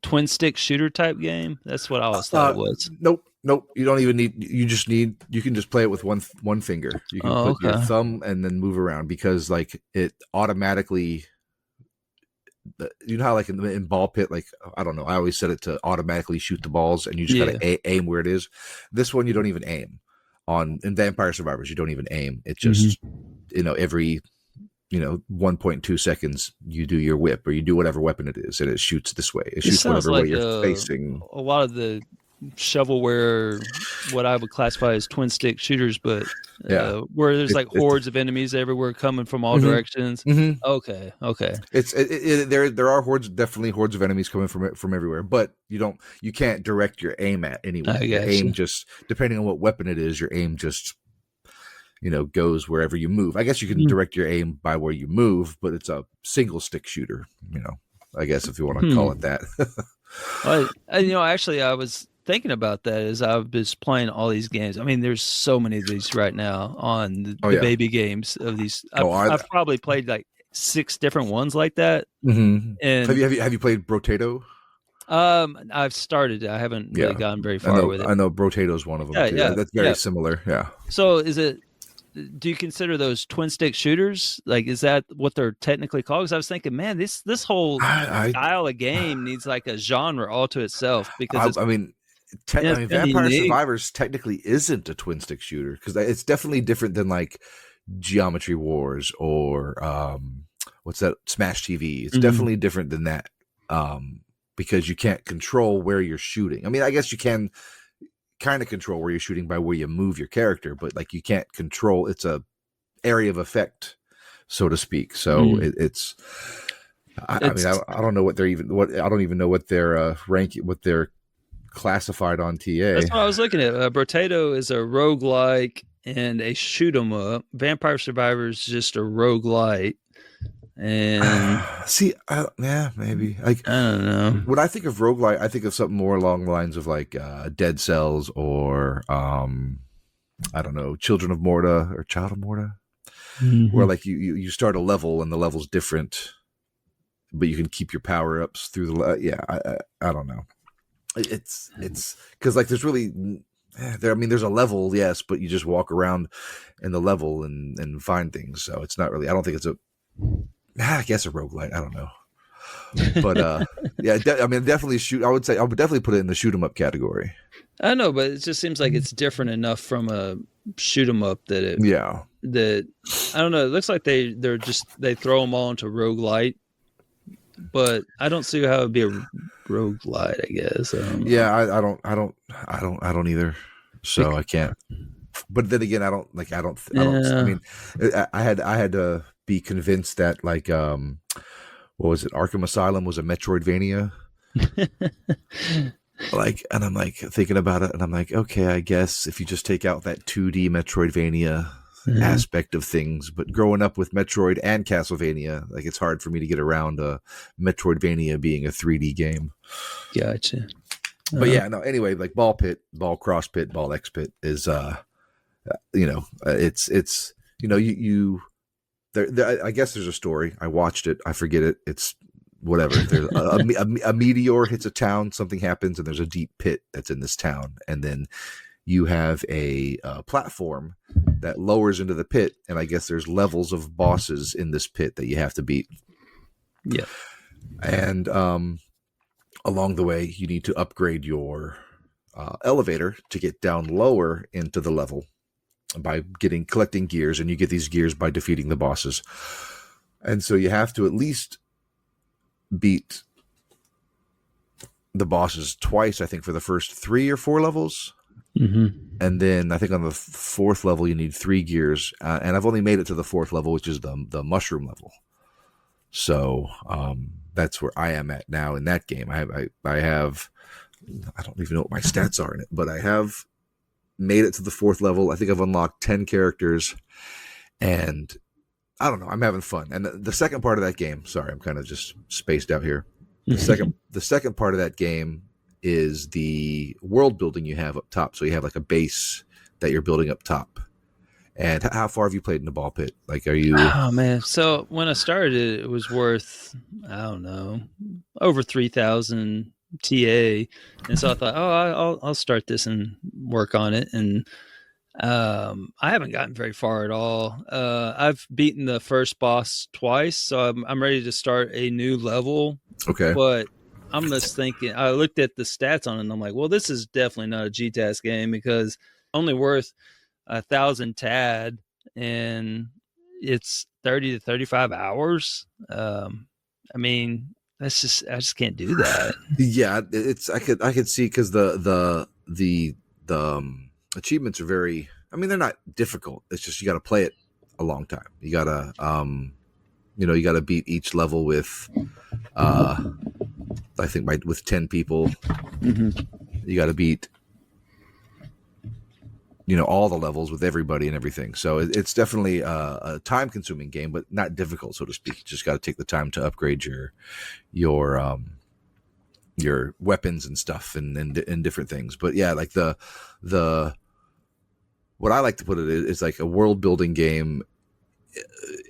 twin stick shooter type game? That's what I always thought it was. Nope. You don't even need. You can just play it with one finger. You can put your thumb and then move around, because like it automatically. You know how like in Ball Pit, like I don't know. I always set it to automatically shoot the balls, and you just gotta aim where it is. This one you don't even aim. In Vampire Survivors, you don't even aim. It just every 1.2 seconds, you do your whip or you do whatever weapon it is, and it shoots this way. It shoots whatever way you're facing. A lot of the shovelware, what I would classify as twin stick shooters, but where there's hordes of enemies everywhere coming from all directions. Okay. There are definitely hordes of enemies coming from everywhere, but you can't direct your aim at anywhere. Your aim just, depending on what weapon it is, your aim just goes wherever you move. I guess you can direct your aim by where you move, but it's a single stick shooter, I guess, if you want to call it that. Actually, I was thinking about that as I was playing all these games. I mean, there's so many of these right now on the baby games of these. I've probably played like 6 different ones like that. And have you played Brotato? I've started. I haven't really gotten very far with it. I know Brotato's one of them. Yeah, that's very similar. Yeah. So do you consider those twin stick shooters? Like, is that what they're technically called? Because I was thinking, man, this whole style of game needs like a genre all to itself. Because Vampire Survivors technically isn't a twin stick shooter, because it's definitely different than like Geometry Wars or what's that, Smash TV. It's definitely different than that, because you can't control where you're shooting. I mean, I guess you can kind of control where you're shooting by where you move your character, but like you can't control. It's a area of effect, so to speak. So it's. I mean, I don't know what they're I don't even know what their what they're classified on TA. That's what I was looking at. Brotato is a roguelike and a shoot 'em up. Vampire Survivors is just a roguelite. And maybe, like, I don't know. When I think of roguelite, I think of something more along the lines of like Dead Cells or I don't know, Children of Morta or Child of Morta, where like you start a level and the level's different, but you can keep your power ups through the I don't know. It's because like there's really there's a level, yes, but you just walk around in the level and find things. So it's not really. I don't think it's I guess a roguelite. I don't know. But definitely I would definitely put it in the shoot 'em up category. I know, but it just seems like it's different enough from a shoot 'em up that I don't know. It looks like they throw them all into roguelite, but I don't see how it would be a roguelite, I guess. I don't either. So I can't. But then again, I mean, I had to be convinced that like what was it, Arkham Asylum was a Metroidvania. Like, and I'm like thinking about it and I'm like, okay, I guess if you just take out that 2D Metroidvania aspect of things, but growing up with Metroid and Castlevania, like it's hard for me to get around Metroidvania being a 3D game. Gotcha. But anyway, like Ball Pit, Ball Cross Pit, Ball X Pit is it's I guess there's a story. I watched it. I forget it. It's whatever. There's a meteor hits a town. Something happens, and there's a deep pit that's in this town. And then you have a platform that lowers into the pit. And I guess there's levels of bosses in this pit that you have to beat. Yeah. And along the way, you need to upgrade your elevator to get down lower into the level by collecting gears, and you get these gears by defeating the bosses. And so you have to at least beat the bosses twice, I think, for the first 3 or 4 levels. And then I think on the 4th level you need 3 gears, and I've only made it to the 4th level, which is the mushroom level. So that's where I am at now in that game. I don't even know what my stats are in it, but I have made it to the 4th level. I think I've unlocked 10 characters, and I don't know, I'm having fun. And the second part of that game, sorry, I'm kind of just spaced out here. The second part of that game is the world building you have up top. So you have like a base that you're building up top. And how far have you played in the Ball Pit? Like, are you? Oh man! So when I started, it was worth, I don't know, over 3,000 TA, and so I thought, I'll start this and work on it. And I haven't gotten very far at all. I've beaten the first boss twice, so I'm ready to start a new level. Okay, but I'm just thinking. I looked at the stats on it, and I'm like, well, this is definitely not a GTASC game because only worth 1,000 TAD, and it's 30 to 35 hours. I mean, I just can't do that. Yeah, I could see, because the achievements are very, I mean, they're not difficult. It's just you got to play it a long time. You gotta you got to beat each level with I think with 10 people. You got to beat all the levels with everybody and everything. So it's definitely a time consuming game, but not difficult, so to speak. You just got to take the time to upgrade your weapons and stuff and different things. But yeah, like the what I like to put it is like a world building game,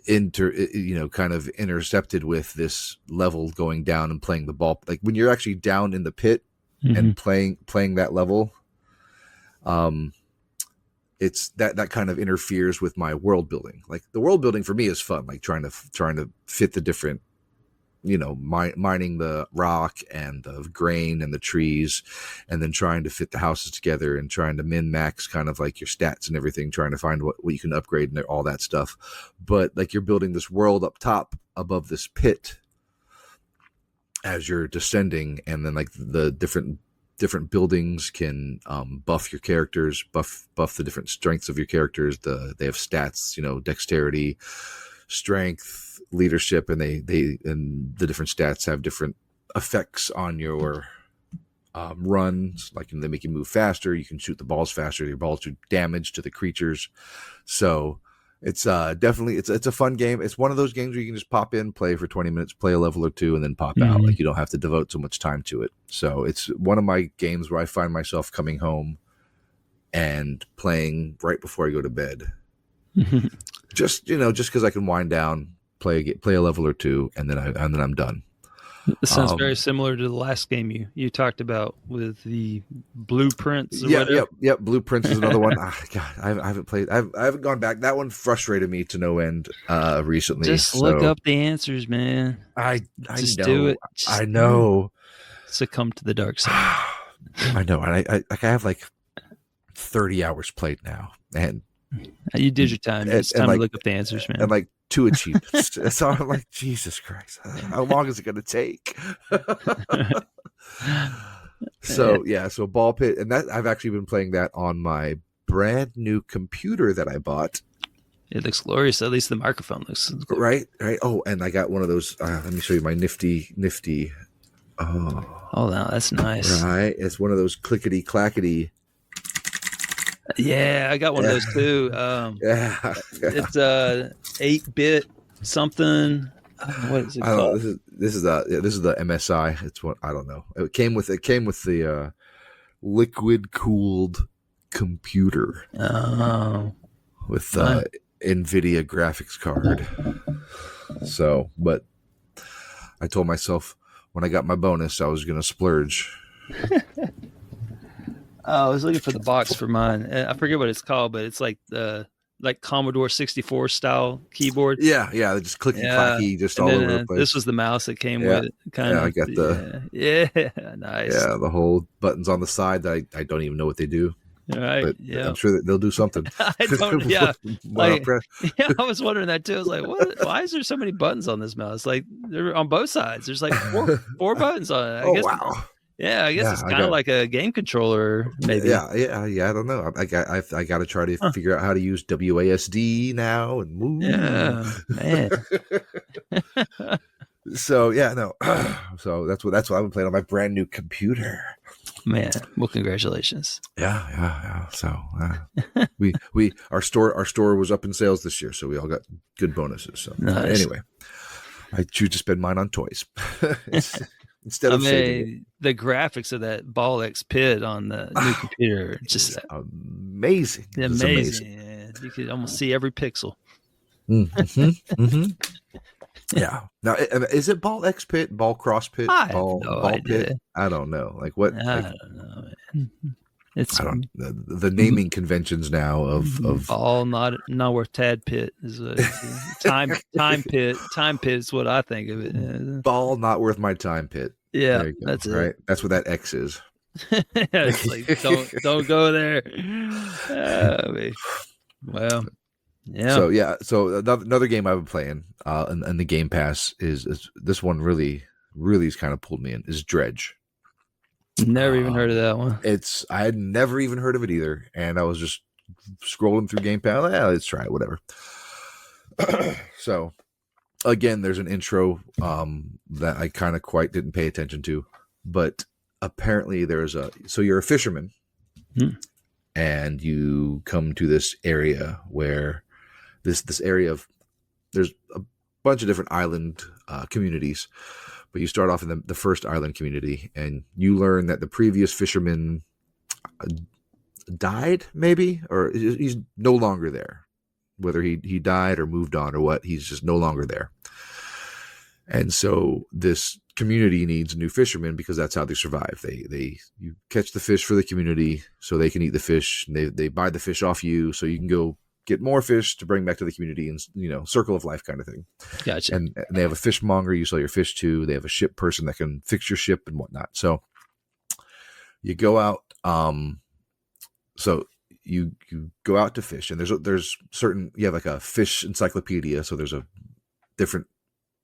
kind of intercepted with this level going down and playing the ball. Like when you're actually down in the pit and playing that level, it's that kind of interferes with my world building. Like the world building for me is fun, like trying to fit the different, mining the rock and the grain and the trees, and then trying to fit the houses together and trying to min-max kind of like your stats and everything, trying to find what you can upgrade and all that stuff. But like you're building this world up top above this pit as you're descending, and then like the different buildings can buff your characters, buff the different strengths of your characters. They have stats, dexterity, strength, leadership, and and the different stats have different effects on your runs. Like they make you move faster, you can shoot the balls faster, your balls do damage to the creatures. So it's definitely it's a fun game. It's one of those games where you can just pop in, play for 20 minutes, play a level or two, and then pop out. Like you don't have to devote so much time to it. So it's one of my games where I find myself coming home and playing right before I go to bed. Just because I can wind down, play a level or two, and then I'm done. This sounds very similar to the last game you talked about with the blueprints. Yep. Blueprints is another one. God, I haven't played. I haven't gone back. That one frustrated me to no end recently. Just look up the answers, man. I just know. do it. I know. Succumb to the dark side. I know. And I have like 30 hours played now, and you did your time. It's time to look up the answers, man. And like 2 achievements. So I'm like, Jesus Christ, how long is it going to take? So Ball Pit, and that I've actually been playing that on my brand new computer that I bought. It looks glorious. At least the microphone looks glorious. Right. Oh, and I got one of those. Let me show you my nifty. Oh, no, that's nice. Right, it's one of those clickety clackety. Yeah, I got one of those too. It's 8-bit something. What is it called? This is the MSI. It's what I don't know. It came with the liquid cooled computer. Oh, with NVIDIA graphics card. So, but I told myself when I got my bonus, I was going to splurge. Oh, I was looking for the box for mine. I forget what it's called, but it's like the Commodore 64 style keyboard. Yeah, just clicky clacky, just all over the place. This was the mouse that came with it. I got nice. Yeah, the whole buttons on the side that I don't even know what they do. Right. But I'm sure that they'll do something. I was wondering that too. I was like, what? Why is there so many buttons on this mouse? Like they're on both sides. There's like four buttons on it. I guess, wow. Yeah, I guess it's kind of like a game controller, maybe. Yeah. I don't know. I got to try to figure out how to use WASD now and move. Yeah, man. So so that's what I've been playing on my brand new computer. Man, well, congratulations. Yeah. So our store was up in sales this year, so we all got good bonuses. So anyway, I choose to spend mine on toys. Instead of saving the graphics of that Ball X pit on the new computer, just amazing. Amazing. Yeah. You could almost see every pixel. Yeah. Now, is it Ball X pit, Ball Cross pit, Ball pit? I don't know. Like what? I don't know, man. It's the naming conventions now of all not worth Tad pit is a time pit. Time pit is what I think of it. Ball not worth my time pit. Yeah, that's right. It. That's what that X is. It's like don't go there. Well, Yeah. So another game I've been playing, and the Game Pass is this one really has kind of pulled me in, is Dredge. Never even heard of that one. I had never even heard of it either, and I was just scrolling through Game Pass. Let's try it, whatever. So again, there's an intro that I kind of quite didn't pay attention to, but apparently so you're a fisherman, and you come to this area where this area of, there's a bunch of different island communities, but you start off in the first island community, and you learn that the previous fisherman died, maybe, or he's no longer there. Whether he died or moved on or what, he's just no longer there. And so this community needs new fishermen because that's how they survive. You catch the fish for the community so they can eat the fish. And they buy the fish off you so you can go get more fish to bring back to the community, and circle of life kind of thing. Gotcha. And they have a fishmonger you sell your fish to. They have a ship person that can fix your ship and whatnot. So you go out. So you go out to fish, and there's certain, you have like a fish encyclopedia. So there's a different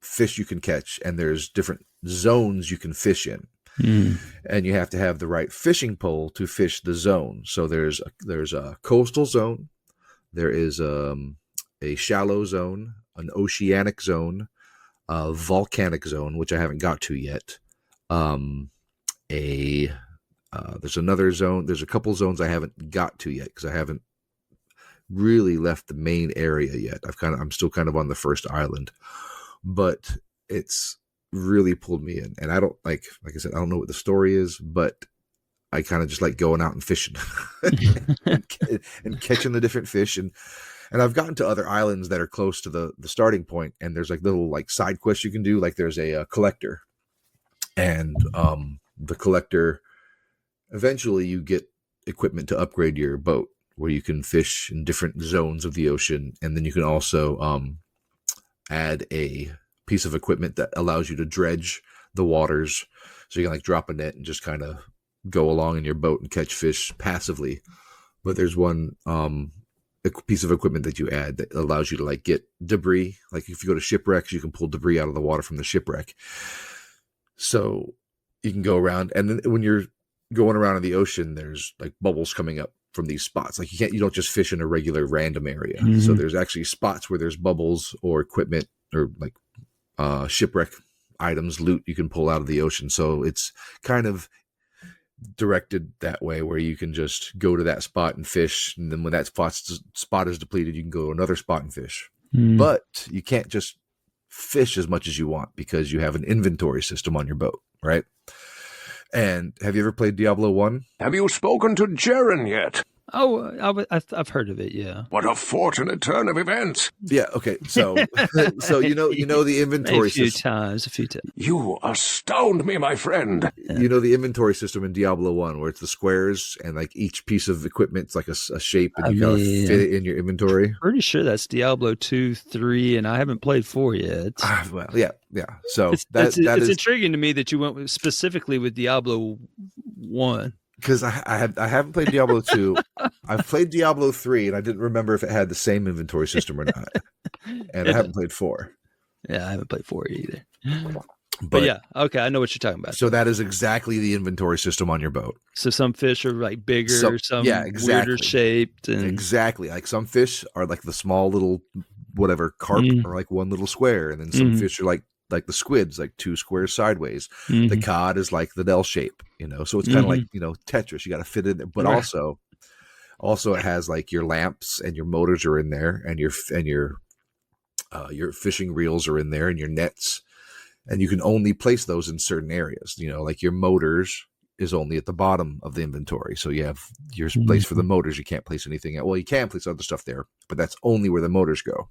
fish you can catch, and there's different zones you can fish in. And you have to have the right fishing pole to fish the zone. So there's a coastal zone. There is a shallow zone, an oceanic zone, a volcanic zone, which I haven't got to yet. There's another zone. There's a couple zones I haven't got to yet because I haven't really left the main area yet. I'm still kind of on the first island, but it's really pulled me in. And I don't like I said, I don't know what the story is, but I kind of just like going out and fishing and catching the different fish. And I've gotten to other islands that are close to the starting point, and there's like little like side quests you can do. Like there's a collector, and the collector, eventually you get equipment to upgrade your boat where you can fish in different zones of the ocean. And then you can also add a piece of equipment that allows you to dredge the waters. So you can like drop a net and just kind of go along in your boat and catch fish passively. But there's one piece of equipment that you add that allows you to like get debris. Like if you go to shipwrecks, you can pull debris out of the water from the shipwreck. So you can go around, and then when you're going around in the ocean, there's like bubbles coming up from these spots. Like you don't just fish in a regular random area. So there's actually spots where there's bubbles or equipment or like shipwreck items, loot you can pull out of the ocean. So it's kind of directed that way where you can just go to that spot and fish. And then when that spot is depleted, you can go to another spot and fish. But you can't just fish as much as you want because you have an inventory system on your boat, right? And have you ever played Diablo 1? Have you spoken to Jaren yet? Oh, I've heard of it, yeah. What a fortunate turn of events. Yeah, okay. So you know the inventory system. A few times. You astound me, my friend. You know the inventory system in Diablo 1 where it's the squares and like each piece of equipment's like a shape and you gotta fit it in your inventory. Pretty sure that's Diablo 2, 3, and I haven't played 4 yet. Well, yeah. So it's intriguing to me that you went specifically with Diablo 1. Because I haven't played Diablo 2. I've played Diablo 3, and I didn't remember if it had the same inventory system or not. And I haven't played 4. Yeah, I haven't played 4 either. But yeah, okay, I know what you're talking about. So that is exactly the inventory system on your boat. So some fish are like bigger, some weirder shaped. And... Exactly. Like some fish are like the small little whatever carp or like one little square. And then some fish are like the squid's like 2 squares sideways. The cod is like the L shape, so it's kind of like, Tetris. You got to fit in there, but also it has like your lamps and your motors are in there, and your fishing reels are in there, and your nets, and you can only place those in certain areas. Like your motors is only at the bottom of the inventory, so you have your place for the motors. You can't place anything else. Well, you can place other stuff there, but that's only where the motors go.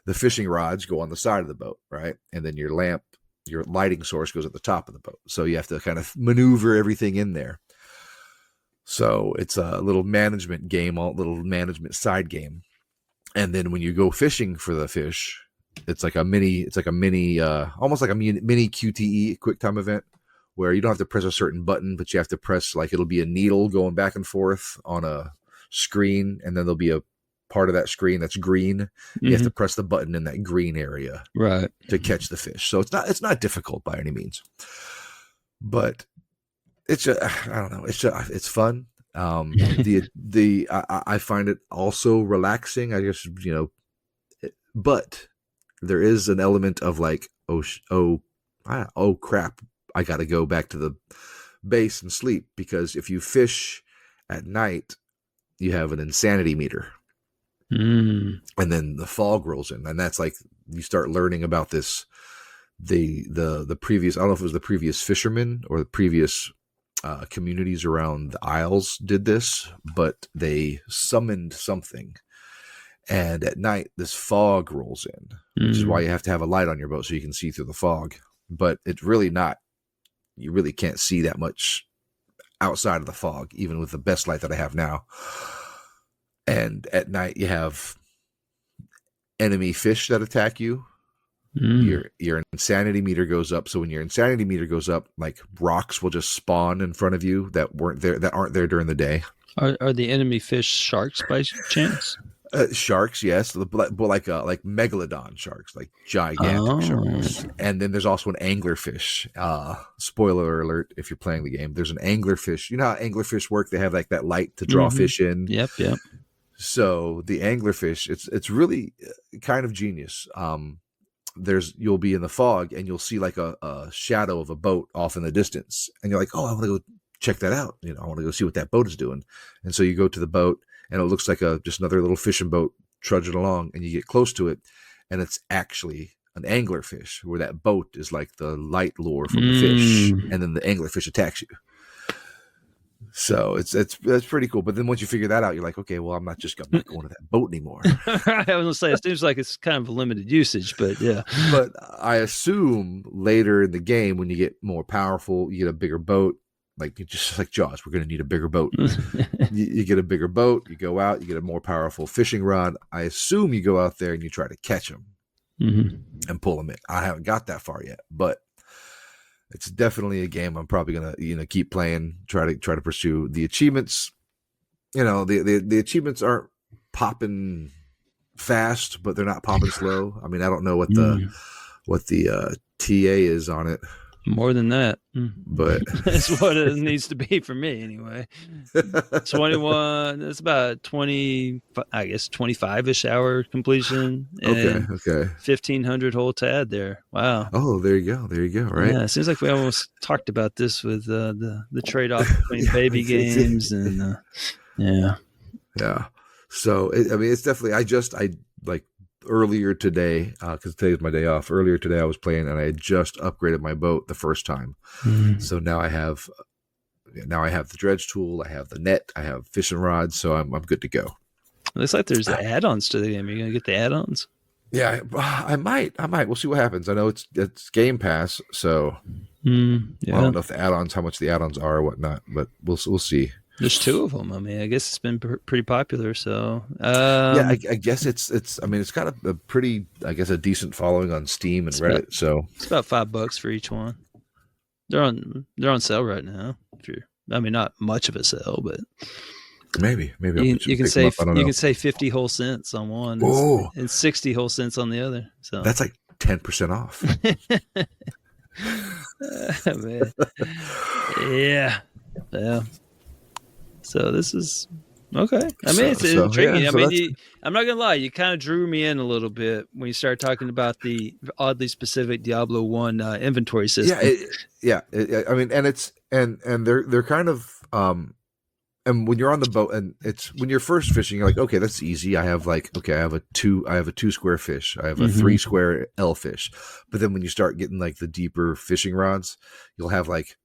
The fishing rods go on the side of the boat, right? And then your lamp, your lighting source goes at the top of the boat. So you have to kind of maneuver everything in there. So it's a little management game, a little management side game. And then when you go fishing for the fish, it's like a mini, almost like a mini QTE, quick time event, where you don't have to press a certain button, but you have to press, like, it'll be a needle going back and forth on a screen, and then there'll be a part of that screen that's green. You have to press the button in that green area to catch the fish. So it's not difficult by any means, but it's I don't know. It's fun. I find it also relaxing. I guess, but there is an element of like, oh crap, I got to go back to the base and sleep, because if you fish at night, you have an insanity meter. And then the fog rolls in, and that's like, you start learning about this, the previous, I don't know if it was the previous fishermen or the previous communities around the Isles did this, but they summoned something. And at night, this fog rolls in, which is why you have to have a light on your boat so you can see through the fog. But it's really not, you really can't see that much outside of the fog, even with the best light that I have now. And at night, you have enemy fish that attack you. Your insanity meter goes up. So when your insanity meter goes up, like, rocks will just spawn in front of you that aren't there during the day. Are the enemy fish sharks by chance? Sharks, yes, but like megalodon sharks, like gigantic sharks. And then there's also an anglerfish. Spoiler alert: if you're playing the game, there's an anglerfish. You know how anglerfish work? They have like that light to draw fish in. Yep. So the anglerfish, it's really kind of genius. You'll be in the fog and you'll see like a shadow of a boat off in the distance, and you're like, oh, I want to go check that out. I want to go see what that boat is doing. And so you go to the boat, and it looks like just another little fishing boat trudging along, and you get close to it, and it's actually an anglerfish, where that boat is like the light lure from the fish, and then the anglerfish attacks you. So that's pretty cool. But then once you figure that out, you're like, okay, well, I'm not going to that boat anymore. I was going to say, it seems like it's kind of a limited usage, but yeah. But I assume later in the game, when you get more powerful, you get a bigger boat. Like, just like Jaws, we're going to need a bigger boat. you get a bigger boat, you go out, you get a more powerful fishing rod. I assume you go out there and you try to catch them and pull them in. I haven't got that far yet, but it's definitely a game I'm probably going to keep playing, try to pursue the achievements. The achievements aren't popping fast, but they're not popping slow. I mean, I don't know what the TA is on it. More than that, but that's what it needs to be for me anyway. 21, that's about 20, I guess 25-ish hour completion. Okay. 1,500 whole tad there. Wow. Oh, there you go. Right. Yeah, it seems like we almost talked about this with the trade-off between baby games and yeah. So it's definitely. I like earlier today, because today is my day off. Earlier today, I was playing, and I had just upgraded my boat the first time. So now I have the dredge tool, I have the net, I have fishing rods, so I'm good to go. It looks like there's the add-ons to the game. Are you gonna get the add-ons? Yeah, I might. We'll see what happens. I know it's Game Pass, so I don't know if the add-ons, how much the add-ons are or whatnot, but we'll see. There's 2 of them. I mean, I guess it's been pretty popular. So I guess it's. I mean, it's got a pretty, I guess, a decent following on Steam and Reddit. So it's about $5 for each one. They're on sale right now. Not much of a sale, but maybe you can save 50 whole cents on one, and 60 whole cents on the other. So that's like 10% off. Man. Yeah. So this is okay. I mean, it's intriguing. Yeah, I'm not gonna lie. You kind of drew me in a little bit when you started talking about the oddly specific Diablo 1 inventory system. I mean, and it's and they're kind of and when you're on the boat, and it's when you're first fishing, you're like, okay, that's easy. I have a 2 square fish. I have a 3 square L fish. But then when you start getting like the deeper fishing rods, you'll have like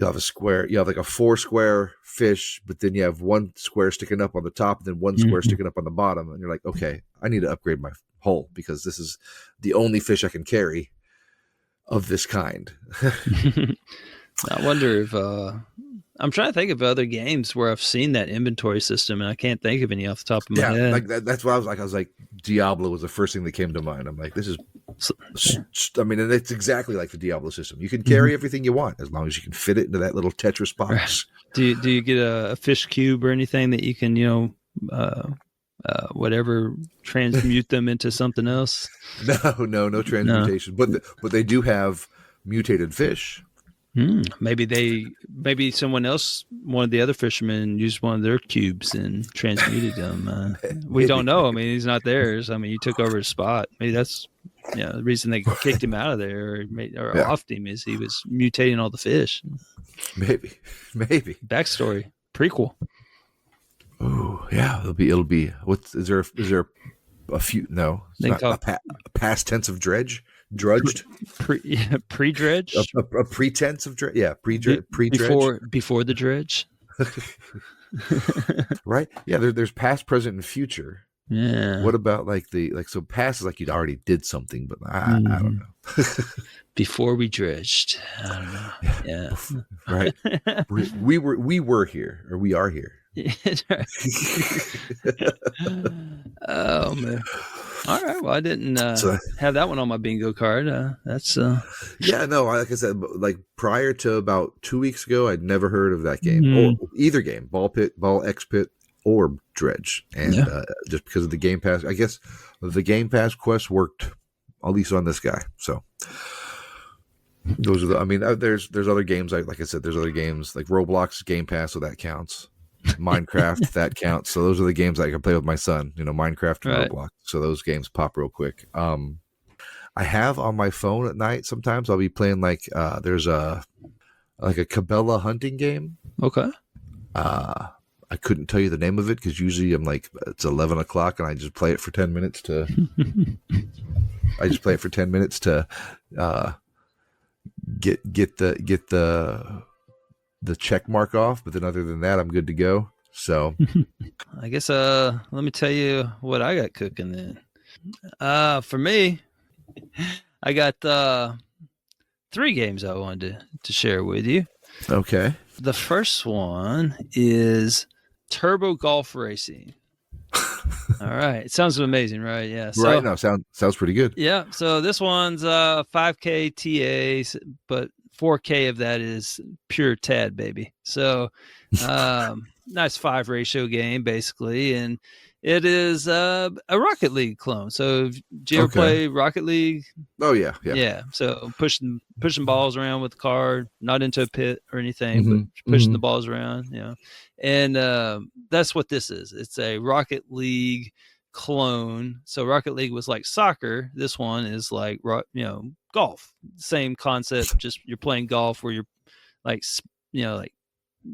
a 4 square fish, but then you have 1 square sticking up on the top and then 1 square sticking up on the bottom. And you're like, okay, I need to upgrade my hull because this is the only fish I can carry of this kind. I wonder if I'm trying to think of other games where I've seen that inventory system, and I can't think of any off the top of my head. Like that's what I was like. I was like, Diablo was the first thing that came to mind. I'm like, this is, I mean, and it's exactly like the Diablo system. You can carry everything you want as long as you can fit it into that little Tetris box. Right. Do you get a fish cube or anything that you can, whatever, transmute them into something else? No transmutation. But they do have mutated fish. Maybe someone else, one of the other fishermen, used one of their cubes and transmuted them. We don't know. I mean, he's not theirs. I mean, you took over his spot. Maybe that's the reason they kicked him out of there or offed him, is he was mutating all the fish. Maybe. Backstory, prequel. Oh yeah, it'll be. Is there a few? No, it's not a past tense of drudged. Pre-dredged. A pretense of dredge. Yeah, pre-dredge. Before the dredge. Right. Yeah. There's past, present, and future. Yeah. What about so past is like you'd already did something, but I don't know. Before we dredged. I don't know. Yeah. Right. We were here, or we are here. Oh man. All right. Well, I didn't have that one on my bingo card. That's yeah. No, like I said, like prior to about 2 weeks ago, I'd never heard of that game or either game, Ball X Pit, or Dredge, and just because of the Game Pass, I guess the Game Pass quest worked at least on this guy. So those are there's other games like I said, there's other games like Roblox Game Pass, so that counts. Minecraft, that counts. So those are the games I can play with my son, Minecraft and Roblox. So those games pop real quick. I have on my phone at night, sometimes I'll be playing there's a Cabela hunting game. Okay. I couldn't tell you the name of it because usually I'm like, it's 11 o'clock and I just play it for 10 minutes to get the check mark off, but then other than that, I'm good to go. So I guess let me tell you what I got cooking then. For me, I got 3 games I wanted to share with you. Okay. The first one is Turbo Golf Racing. All right. It sounds amazing, right? Yeah. So, right. No, sounds pretty good. Yeah. So this one's 5K TA, but 4K of that is pure TAD, baby. So nice 5 ratio game, basically. And it is a Rocket League clone. So did you ever play Rocket League? Oh, yeah. Yeah. So pushing balls around with the car, not into a pit or anything, but pushing the balls around, And that's what this is. It's a Rocket League clone. So Rocket League was like soccer. This one is like, golf. Same concept, just you're playing golf where you're like, like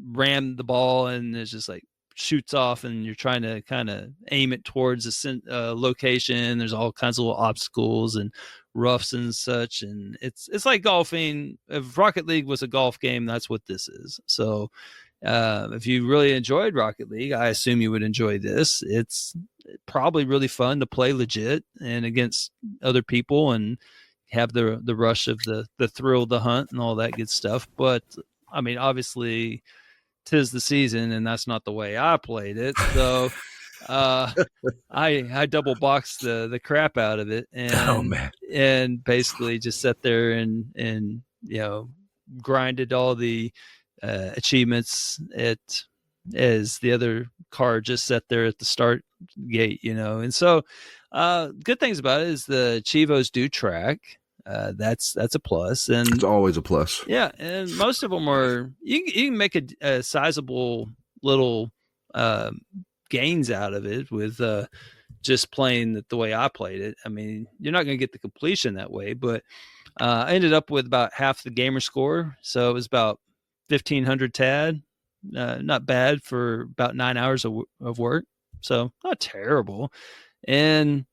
ram the ball and it's just like shoots off and you're trying to kind of aim it towards a location. There's all kinds of little obstacles and roughs and such. And it's like golfing. If Rocket League was a golf game, that's what this is. So if you really enjoyed Rocket League, I assume you would enjoy this. It's probably really fun to play legit and against other people and have the rush of the thrill of the hunt and all that good stuff. But I mean, obviously 'tis the season and that's not the way I played it. So I double boxed the crap out of it and basically just sat there and grinded all the achievements as the other car just sat there at the start gate, and so good things about it is the Chivos do track. That's a plus, and it's always a plus. Yeah, and most of them are you can make a sizable little gains out of it with just playing the way I played it. I mean, you're not going to get the completion that way, but I ended up with about half the gamer score, so it was about 1,500 TAD. Not bad for about 9 hours of work, so not terrible. And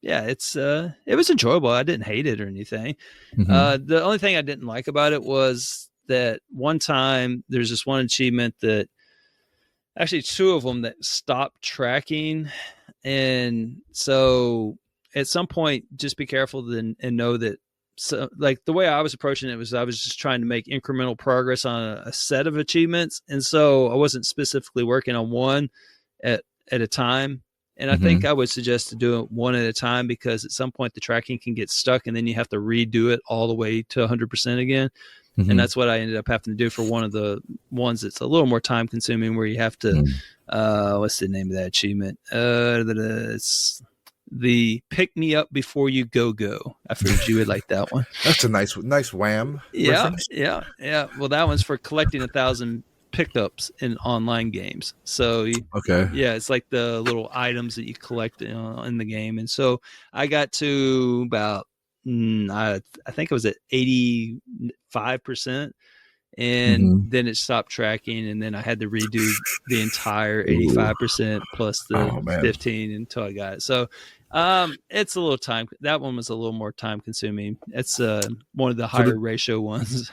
it was enjoyable. I didn't hate it or anything. The only thing I didn't like about it was that one time there's this one achievement that actually 2 of them that stopped tracking. And so at some point, just be careful and know that. So like the way I was approaching it was I was just trying to make incremental progress on a set of achievements. And so I wasn't specifically working on one at a time. And I think I would suggest to do it one at a time because at some point the tracking can get stuck and then you have to redo it all the way to 100% again. And that's what I ended up having to do for one of the ones that's a little more time consuming, where you have to, what's the name of that achievement? It's the pick me up before you go. I figured you would like that one. That's a nice wham. Reference. Yeah. Well, that one's for collecting 1,000 pickups in online games. So it's like the little items that you collect in the game. And so I got to about I think it was at 85%, and then it stopped tracking, and then I had to redo the entire 85% plus the 15 until I got it. So it's a little time. That one was a little more time consuming. It's one of the higher ratio ones.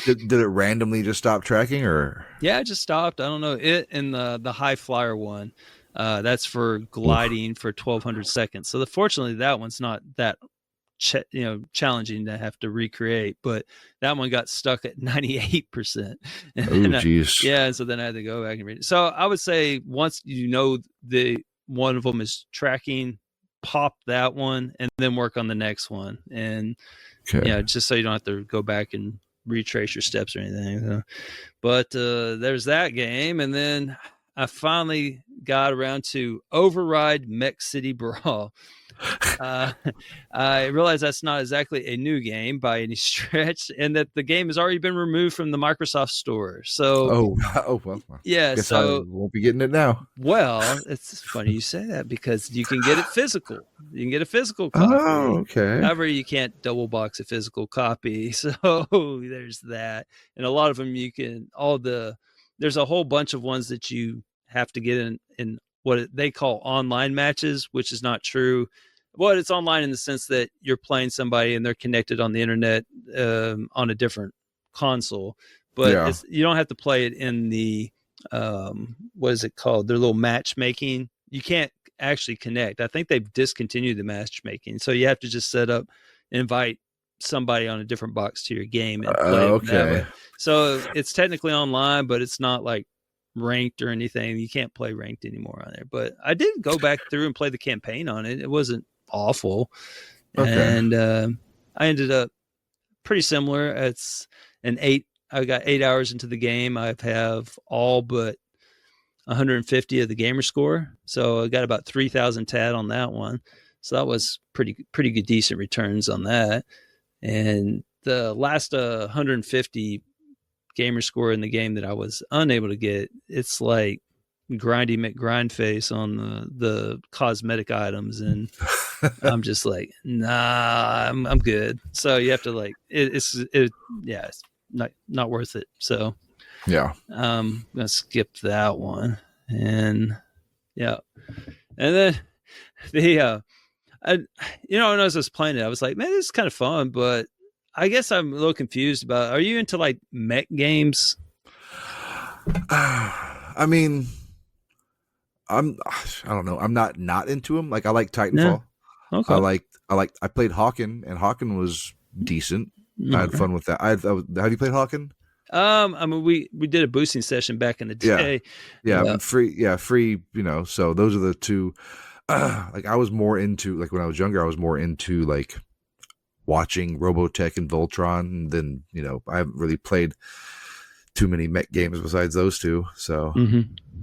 Did it randomly just stop tracking, or? Yeah, it just stopped. I don't know. It and the high flyer one, that's for gliding for 1,200 seconds. So fortunately, that one's not that challenging to have to recreate, but that one got stuck at 98%. And so then I had to go back and read it. So I would say once the one of them is tracking, pop that one and then work on the next one, and just so you don't have to go back and retrace your steps or anything. So, but there's that game, and then I finally got around to Override Mech City Brawl. I realize that's not exactly a new game by any stretch, and that the game has already been removed from the Microsoft Store. So, guess I won't be getting it now. Well, it's funny you say that, because you can get it physical. You can get a physical copy. Oh, okay. However, you can't double box a physical copy. So there's that, and a lot of them there's a whole bunch of ones that you have to get in what they call online matches, which is not true. Well, it's online in the sense that you're playing somebody and they're connected on the internet on a different console, but you don't have to play it in the what is it called? Their little matchmaking. You can't actually connect. I think they've discontinued the matchmaking, so you have to just set up, invite somebody on a different box to your game and play it that way. So it's technically online, but it's not like ranked or anything. You can't play ranked anymore on there. But I did go back through and play the campaign on it. It wasn't awful. And I ended up pretty similar. It's I got 8 hours into the game. I have all but 150 of the gamer score, so I got about 3,000 TAD on that one. So that was pretty good, decent returns on that. And the last 150 gamer score in the game that I was unable to get, it's like Grindy McGrindface on the cosmetic items, and I'm just like, nah, I'm good. So you have to it's not worth it. So I'm gonna skip that one, and and then when I was just playing it, I was like, man, this is kind of fun, but I guess I'm a little confused about, are you into like mech games? I mean, I don't know. I'm not into them. Like, I like Titanfall. No. Okay. I played Hawken, and Hawken was decent. I had fun with that. Have you played Hawken? I mean, we did a boosting session back in the day. Free. So those are the two. Like, I was more into, like, when I was younger, I was more into like watching Robotech and Voltron, and then I haven't really played too many mech games besides those two. So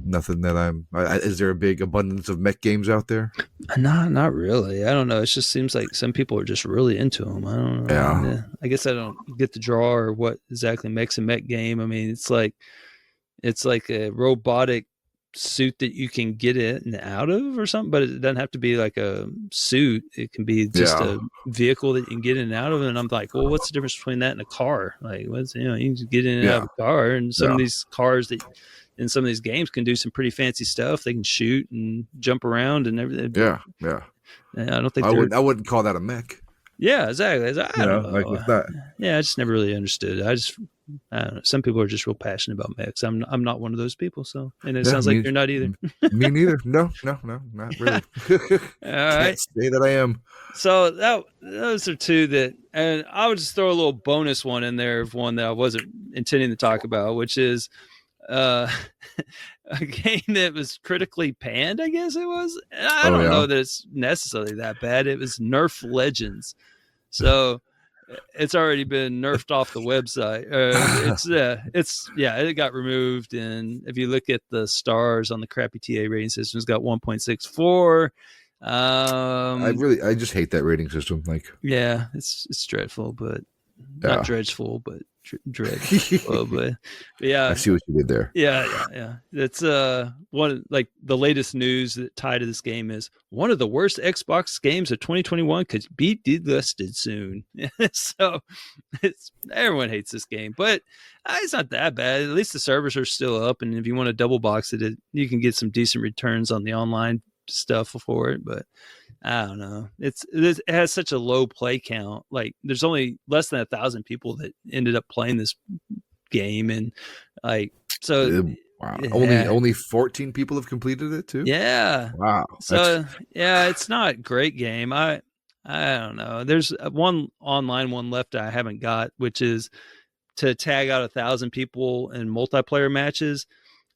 nothing that is there a big abundance of mech games out there? Not really. I don't know. It just seems like some people are just really into them. I don't know. Yeah. I don't get the draw or what exactly makes a mech game. I mean, it's like a robotic suit that you can get in and out of or something, but it doesn't have to be like a suit. It can be just a vehicle that you can get in and out of. And I'm like, well, what's the difference between that and a car? Like, you can just get in and out of a car, and some of these cars that in some of these games can do some pretty fancy stuff. They can shoot and jump around and everything. Yeah. And I don't think I wouldn't call that a mech. Yeah, exactly. I don't know. Like with that. Yeah, I just never really understood. I don't know. Some people are just real passionate about mechs. I'm not one of those people. So, and it sounds like you're not either. Me neither. No, not really. All right. Can't say that I am. So those are two that, and I would just throw a little bonus one in there of one that I wasn't intending to talk about, which is a game that was critically panned, I guess it was. I don't know that it's necessarily that bad. It was NERF Legends. So it's already been nerfed off the website. It got removed. And if you look at the stars on the crappy TA rating system, it's got 1.64. I just hate that rating system. Like, yeah, it's dreadful, but not dredgeful, but dredge. but yeah, I see what you did there. Yeah. It's one, like, the latest news that tied to this game is one of the worst Xbox games of 2021 could be delisted soon. So everyone hates this game, but it's not that bad. At least the servers are still up, and if you want to double box it, you can get some decent returns on the online stuff for it. But I don't know. It has such a low play count. Like, there's only less than 1,000 people that ended up playing this game, and like, so wow, only 14 people have completed it too. Yeah. Wow. So it's not a great game. I don't know. There's one online one left I haven't got, which is to tag out 1,000 people in multiplayer matches,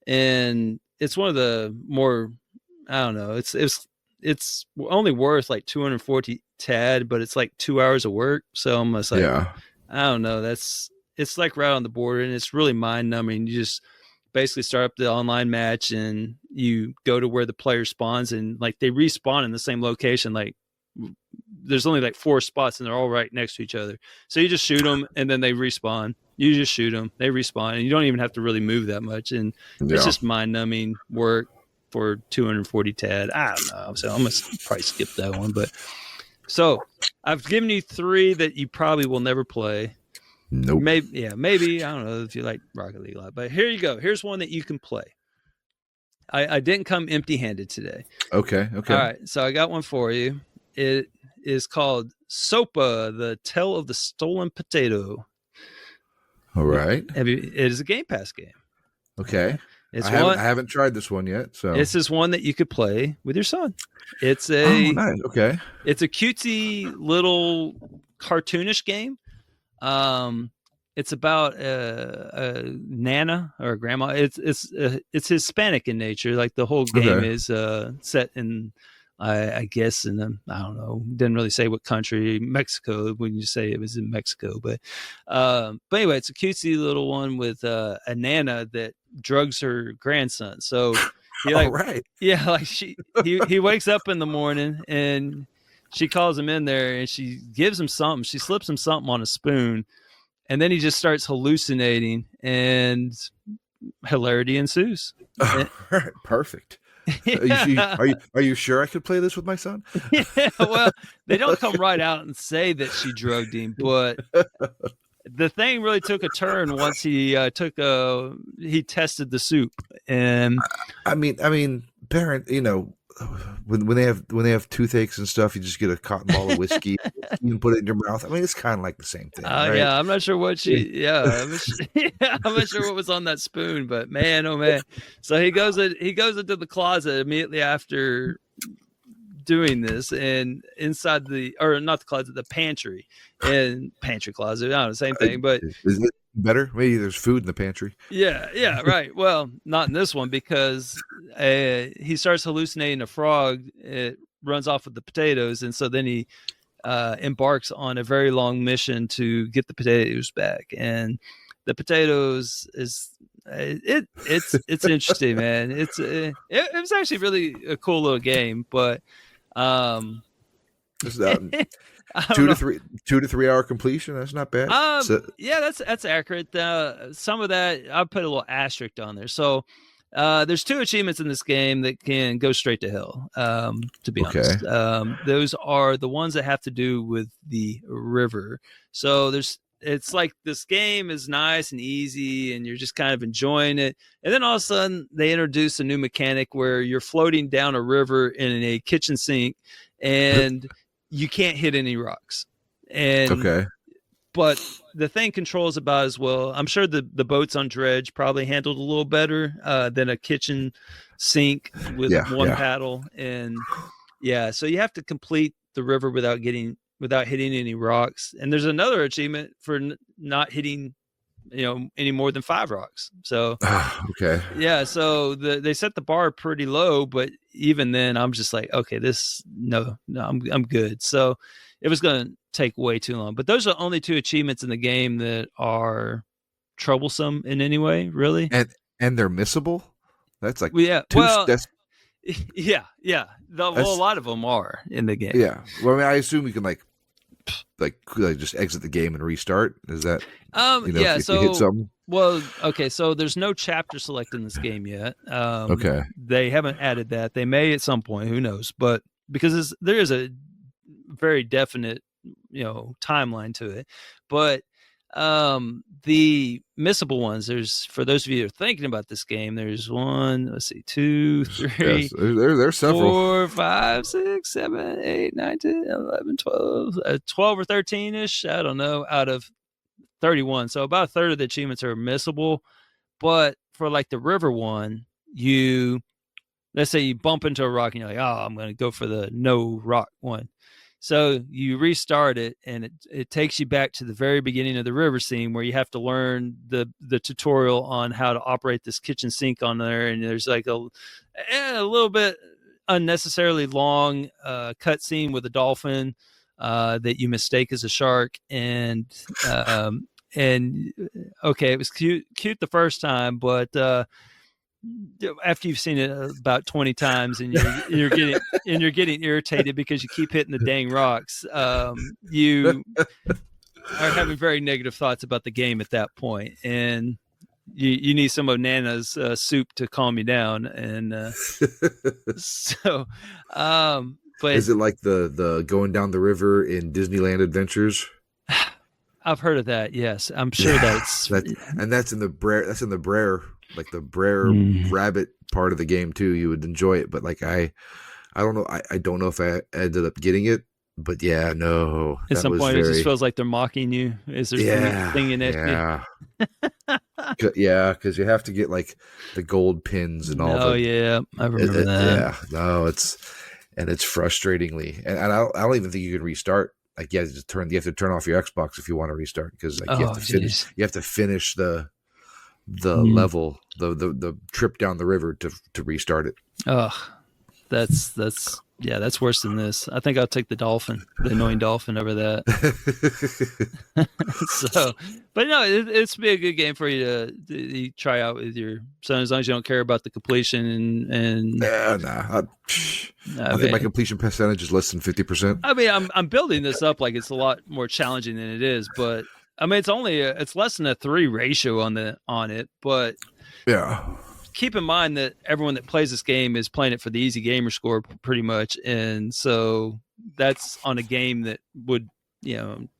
and it's one of the more, I don't know. It's only worth like 240 TAD, but it's like 2 hours of work. So I'm just like, I don't know. It's like right on the border, and it's really mind numbing. You just basically start up the online match, and you go to where the player spawns, and like they respawn in the same location. Like, there's only like 4 spots, and they're all right next to each other. So you just shoot them, and then they respawn. You just shoot them, they respawn, and you don't even have to really move that much. And it's just mind numbing work for 240 TAD. I don't know. So I'm going to probably skip that one. But so I've given you 3 that you probably will never play. Nope. Maybe. I don't know if you like Rocket League a lot, but here you go. Here's one that you can play. I didn't come empty handed today. Okay. All right. So I got one for you. It is called Sopa, the Tale of the Stolen Potato. All right. It is a Game Pass game. Okay. I haven't tried this one yet. So this is one that you could play with your son. It's a nice. Okay. It's a cutesy little cartoonish game. It's about a nana or a grandma. It's Hispanic in nature. Like, the whole game is set in, I guess, in I don't know. Didn't really say what country. Mexico. When you say it was in Mexico, but anyway, it's a cutesy little one with a nana that drugs her grandson. So he he wakes up in the morning, and she calls him in there, and she gives him something. She slips him something on a spoon, and then he just starts hallucinating, and hilarity ensues. Perfect. Are you sure I could play this with my son? Yeah, well, they don't come right out and say that she drugged him, but the thing really took a turn once he tested the soup. And I mean, parent, when they have toothaches and stuff, you just get a cotton ball of whiskey, you can put it in your mouth. I mean, it's kind of like the same thing. Right? Yeah, I'm not sure what I'm not sure what was on that spoon, but man, oh man. So he goes into the closet immediately after doing this, and inside the pantry closet. I don't know, same thing, but is it better? Maybe there's food in the pantry. Yeah, right. Well, not in this one, because he starts hallucinating a frog. It runs off with the potatoes, and so then he embarks on a very long mission to get the potatoes back. And the potatoes it's interesting, man. It was actually really a cool little game, but 2 to 3 hour completion. That's not bad. Yeah, that's accurate. Some of that I put a little asterisk on there. So there's 2 achievements in this game that can go straight to hell. To be honest, those are the ones that have to do with the river. So it's like this game is nice and easy, and you're just kind of enjoying it. And then all of a sudden, they introduce a new mechanic where you're floating down a river in a kitchen sink, and you can't hit any rocks. But the thing controls about as well. I'm sure the boats on Dredge probably handled a little better than a kitchen sink with one paddle. And so you have to complete the river without hitting any rocks. And there's another achievement for not hitting, any more than 5 rocks. So, so they set the bar pretty low, but even then I'm just like, okay, I'm good. So it was going to take way too long. But those are the only 2 achievements in the game that are troublesome in any way, really. And they're missable. That's like yeah. two, Well, that's, yeah. Well, a lot of them are in the game. yeah. Well, I mean, I assume you can like just exit the game and restart. Is that yeah? if So you hit something? Well, okay. So there's no chapter select in this game yet. Okay. They haven't added that. They may at some point. Who knows? But because there is a very definite timeline to it. But the missable ones, there's, for those of you that are thinking about this game, there's 2, 3, Yes, there's several. 4, 5, 6, 7, 8, 9, 10, 11, 12, 12 or 13 ish. I don't know, out of 31. So about a third of the achievements are missable. But for like the river one, let's say you bump into a rock and you're like, oh, I'm going to go for the no rock one. So you restart it, and it takes you back to the very beginning of the river scene where you have to learn the tutorial on how to operate this kitchen sink on there. And there's like a little bit unnecessarily long cutscene with a dolphin that you mistake as a shark. And okay, it was cute the first time, but after you've seen it about 20 times and you're getting irritated because you keep hitting the dang rocks, you are having very negative thoughts about the game at that point, and you need some of Nana's soup to calm you down. And but is it like the going down the river in Disneyland Adventures? I've heard of that. Yes, I'm sure that's in the Brer. Like the Brer rabbit part of the game too, you would enjoy it. But like I don't know. I don't know if I ended up getting it. But yeah, no. At some point, it just feels like they're mocking you. Is there thinking at you? Yeah, because you have to get like the gold pins and all. Oh yeah, I remember that. Yeah, no, it's frustratingly, and I don't even think you can restart. Like you have to turn off your Xbox if you want to restart, because like you have to finish the level, the trip down the river to restart it. Oh, that's worse than this. I think I'll take the annoying dolphin over that. So, but no, it's be a good game for you to try out with your son, as long as you don't care about the completion and yeah, nah. I think my completion percentage is less than 50%. I mean, I'm building this up like it's a lot more challenging than it is, but I mean, it's less than a 3 ratio on it, but yeah. Keep in mind that everyone that plays this game is playing it for the easy gamer score pretty much, and so that's on a game that would,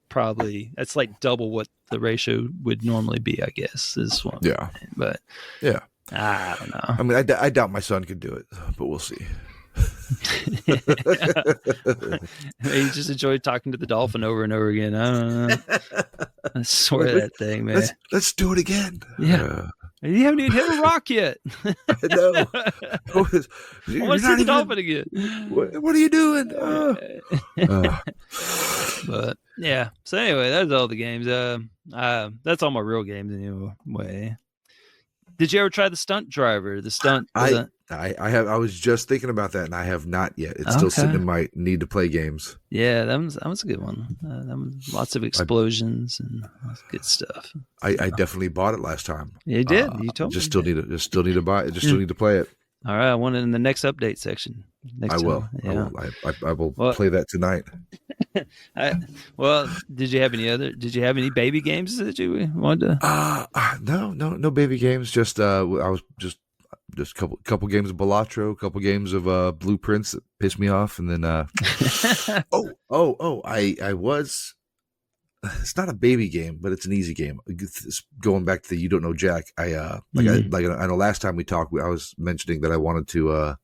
probably that's like double what the ratio would normally be, I guess. Is one. Yeah. But yeah, I don't know. I mean, I doubt my son could do it, but we'll see. You just enjoy talking to the dolphin over and over again. I don't know. I swear that thing, man. Let's do it again. Yeah. You haven't even hit a rock yet. I know. I want to see the dolphin again. What are you doing? But yeah. So anyway, that's all the games. That's all my real games anyway. Did you ever try the stunt driver? The stunt. I have. I was just thinking about that, and I have not yet. It's still sitting in my need to play games. Yeah, that was a good one. Lots of explosions and good stuff. I definitely bought it last time. You did. You told me. Still need to buy it. Still need to play it. All right, I want it in the next update section. I will. Yeah. I will play that tonight. Did you have any baby games that you wanted to? No baby games. Just I was just a couple games of Balatro, a couple games of Blueprints that pissed me off, and then I was. It's not a baby game, but it's an easy game. Going back to the You Don't Know Jack, I know last time we talked, I was mentioning that I wanted to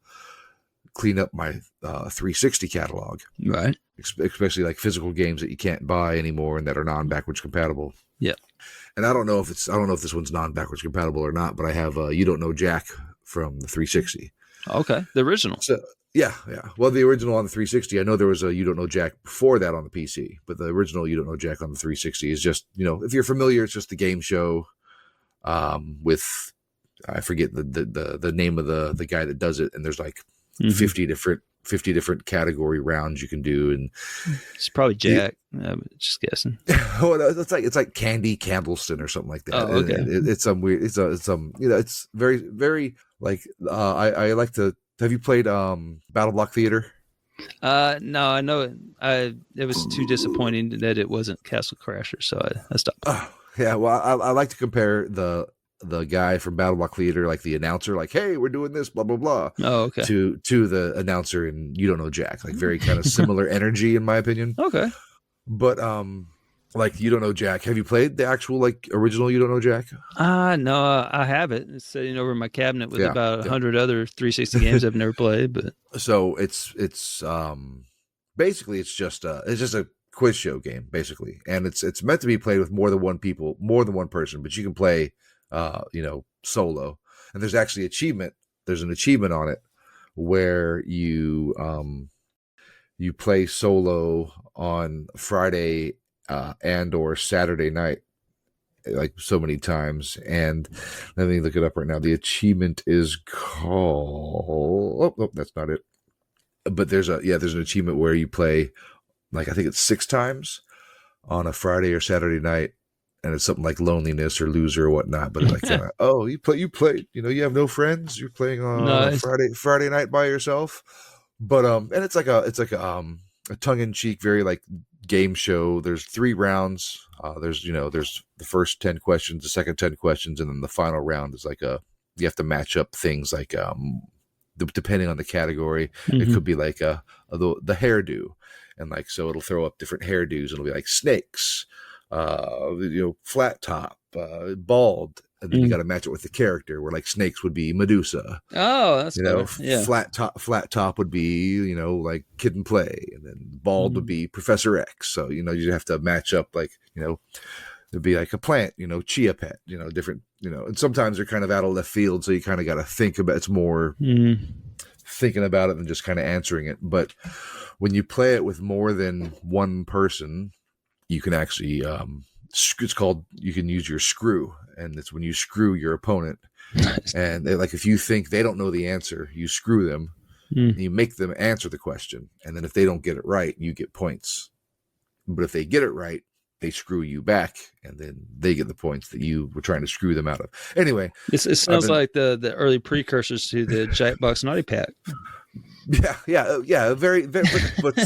clean up my 360 catalog, right? Especially like physical games that you can't buy anymore and that are non-backwards compatible. Yeah, and I don't know if this one's non-backwards compatible or not, but I have You Don't Know Jack from the 360. Okay, the original. So, yeah. Well, the original on the 360, I know there was a You Don't Know Jack before that on the PC, but the original You Don't Know Jack on the 360 is just, if you're familiar, it's just the game show with, I forget the name of the guy that does it, and there's like 50 different 50 different category rounds you can do, and It's probably Jack. I'm just guessing. oh, no, it's like Candy Candleston or something like that. Oh, okay. It's some weird. It's some it's very very like I like to. Have you played Battle Block Theater? No, I know it. It was too disappointing that it wasn't Castle Crasher, so I stopped. Oh, yeah, well, I like to compare the guy from Battle Block Theater, like the announcer, like, hey, we're doing this, blah blah blah. Oh, okay. To the announcer in You Don't Know Jack, like very kind of similar energy in my opinion. Okay. But like You Don't Know Jack. Have you played the actual like original You Don't Know Jack? No, I have it. It's sitting over my cabinet with about 100 other 360 games I've never played. But so it's basically it's just a quiz show game basically, and it's meant to be played with more than one person, but you can play solo. And there's actually there's an achievement on it where you play solo on Friday and or Saturday night, like so many times. And let me look it up right now. The achievement is called that's not it, but there's an achievement where you play, like I think it's 6 times on a Friday or Saturday night, and it's something like loneliness or loser or whatnot. But it's like, oh, you play, you have no friends. You're playing on Nice. Friday night by yourself. But and it's like a tongue in cheek, very like game show. There's 3 rounds. There's the first 10 questions, the second 10 questions, and then the final round is like you have to match up things like depending on the category. It could be like the hairdo, and like so it'll throw up different hairdos. It'll be like snakes, flat top, bald, and then you got to match it with the character. Where like snakes would be Medusa. Oh, that's flat top would be like Kid and Play, and then bald would be Professor X. So you have to match up like it'd be like a plant, chia pet, different, and sometimes they're kind of out of left field, so you kind of got to think about it's more thinking about it than just kind of answering it. But when you play it with more than one person, you can actually you can use your screw, and it's when you screw your opponent. And like if you think they don't know the answer, you screw them, and you make them answer the question, and then if they don't get it right, you get points. But if they get it right, they screw you back, and then they get the points that you were trying to screw them out of. Anyway, it sounds like the early precursors to the Jackbox Naughty Pack. Yeah. Very, very, but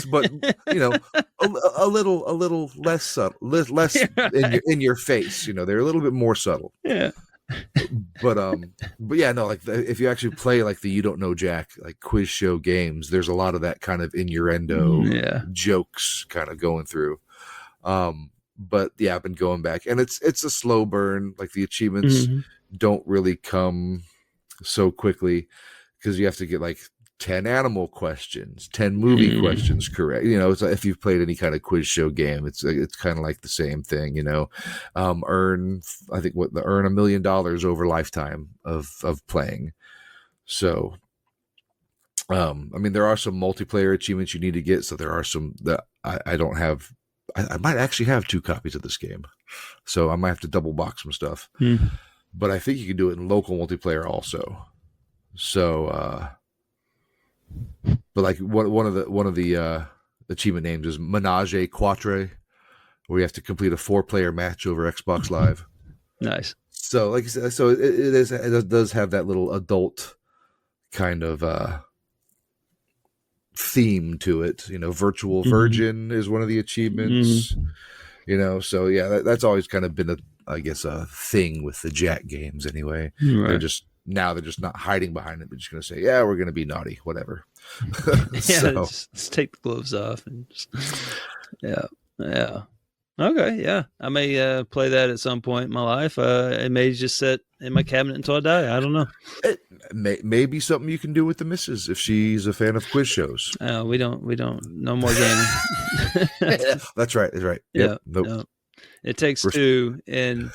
a little less subtle, less in your face. They're a little bit more subtle. Yeah. But yeah, no, like if you actually play like the You Don't Know Jack like quiz show games, there's a lot of that kind of innuendo jokes kind of going through. But yeah, I've been going back, and it's a slow burn. Like the achievements don't really come so quickly because you have to get like 10 animal questions, 10 movie questions correct. It's like if you've played any kind of quiz show game, it's kind of like the same thing. Earn $1 million over lifetime of playing. So, there are some multiplayer achievements you need to get. So there are some that I don't have. I might actually have 2 copies of this game, so I might have to double box some stuff. But I think you can do it in local multiplayer also. So, but like one of the achievement names is Menage a Quatre, where you have to complete a 4-player match over Xbox Live. Nice. So, like I said, so it does have that little adult kind of theme to it. Virtual Virgin is one of the achievements. So yeah, that's always kind of been a thing with the Jack games anyway. Right. They're just not hiding behind it, but just going to say, yeah, we're going to be naughty, whatever. Just take the gloves off and okay, yeah. I may play that at some point in my life. It may just sit in my cabinet until I die. I don't know. It may be something you can do with the missus if she's a fan of quiz shows. We don't no more gaming. That's right. Yep. Yeah. Nope. No. It takes 2, and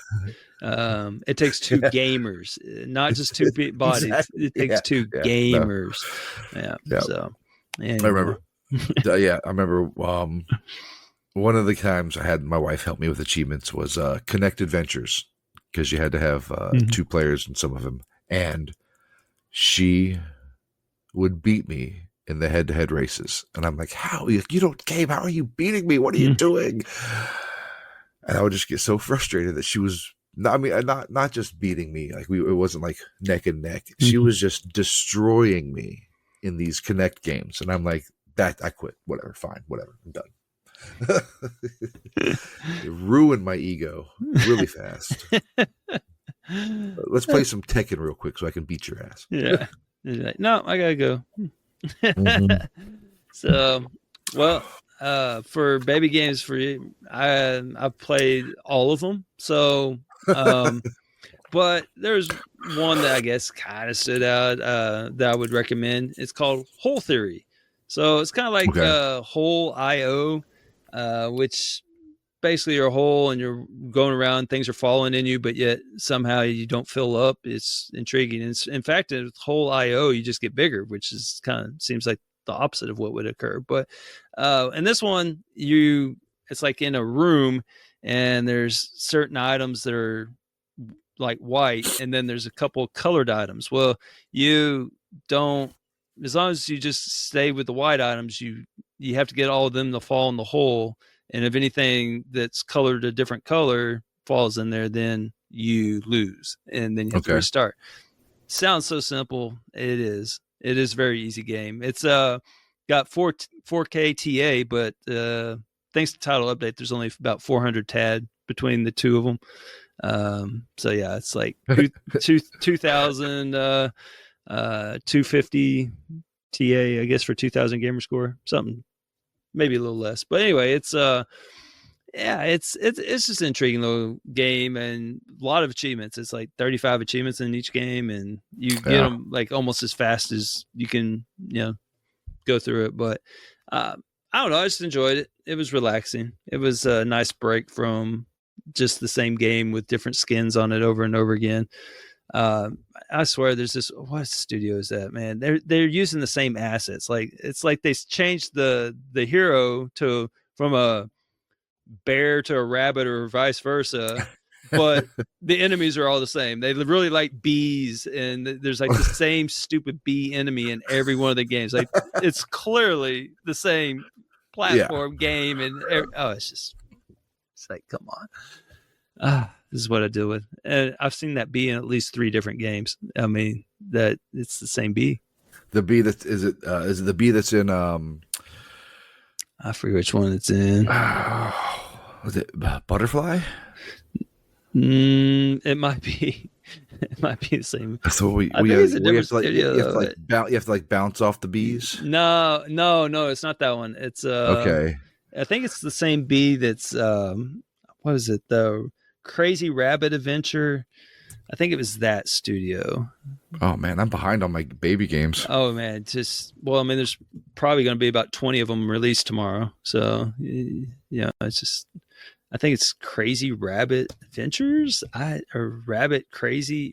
it takes 2 gamers, not just 2 bodies. Exactly. It takes 2 gamers. No. Yeah. So anyway. I remember. One of the times I had my wife help me with achievements was Connect Adventures, because you had to have 2 players in some of them, and she would beat me in the head-to-head races. And I'm like, how? You don't game. How are you beating me? What are you doing? And I would just get so frustrated that she was, not just beating me. Like it wasn't like neck and neck. She was just destroying me in these Connect games. And I'm like, I quit. Whatever. Fine. Whatever. I'm done. It ruined my ego really fast. Let's play some Tekken real quick so I can beat your ass. Yeah. Like, no, I gotta go. So, well, for baby games for you, I've played all of them. So, but there's one that I guess kind of stood out that I would recommend. It's called Hole Theory. So it's kind of like Hole IO, which basically you're a hole and you're going around, things are falling in you, but yet somehow you don't fill up. It's intriguing. In fact, with Hole IO, you just get bigger, which is kind of seems like the opposite of what would occur. But in this one, it's like in a room and there's certain items that are like white, and then there's a couple colored items. Well, you don't, as long as you just stay with the white items, you have to get all of them to fall in the hole. And if anything that's colored a different color falls in there, then you lose, and then you have to restart. Sounds so simple. It is. It is a very easy game. It's got 4K TA, but thanks to title update, there's only about 400 TAD between the two of them. So yeah, it's like 2000 250 TA, I guess, for 2000 gamer score, something. Maybe a little less, but anyway, it's just an intriguing little game and a lot of achievements. It's like 35 achievements in each game, and you get them like almost as fast as you can, go through it. But I don't know, I just enjoyed it. It was relaxing. It was a nice break from just the same game with different skins on it over and over again. I swear there's this, what studio is that, man? They're using the same assets. Like it's like they changed the hero from a bear to a rabbit or vice versa, but the enemies are all the same. They really like bees, and there's like the same stupid bee enemy in every one of the games. Like it's clearly the same platform game, and it's like, come on. This is what I deal with. And I've seen that bee in at least 3 different games. I mean, that it's the same bee. The bee is it the bee that's in I forget which one it's in. Was it Butterfly? It might be. It might be the same. So you have to bounce off the bees. No, it's not that one. It's okay. I think it's the same bee that's what is it? The Crazy Rabbit Adventure. I think it was that studio. Oh man, I'm behind on my baby games. Oh man, there's probably going to be about 20 of them released tomorrow. So it's just, I think it's Crazy Rabbit Adventures, Rabbit Crazy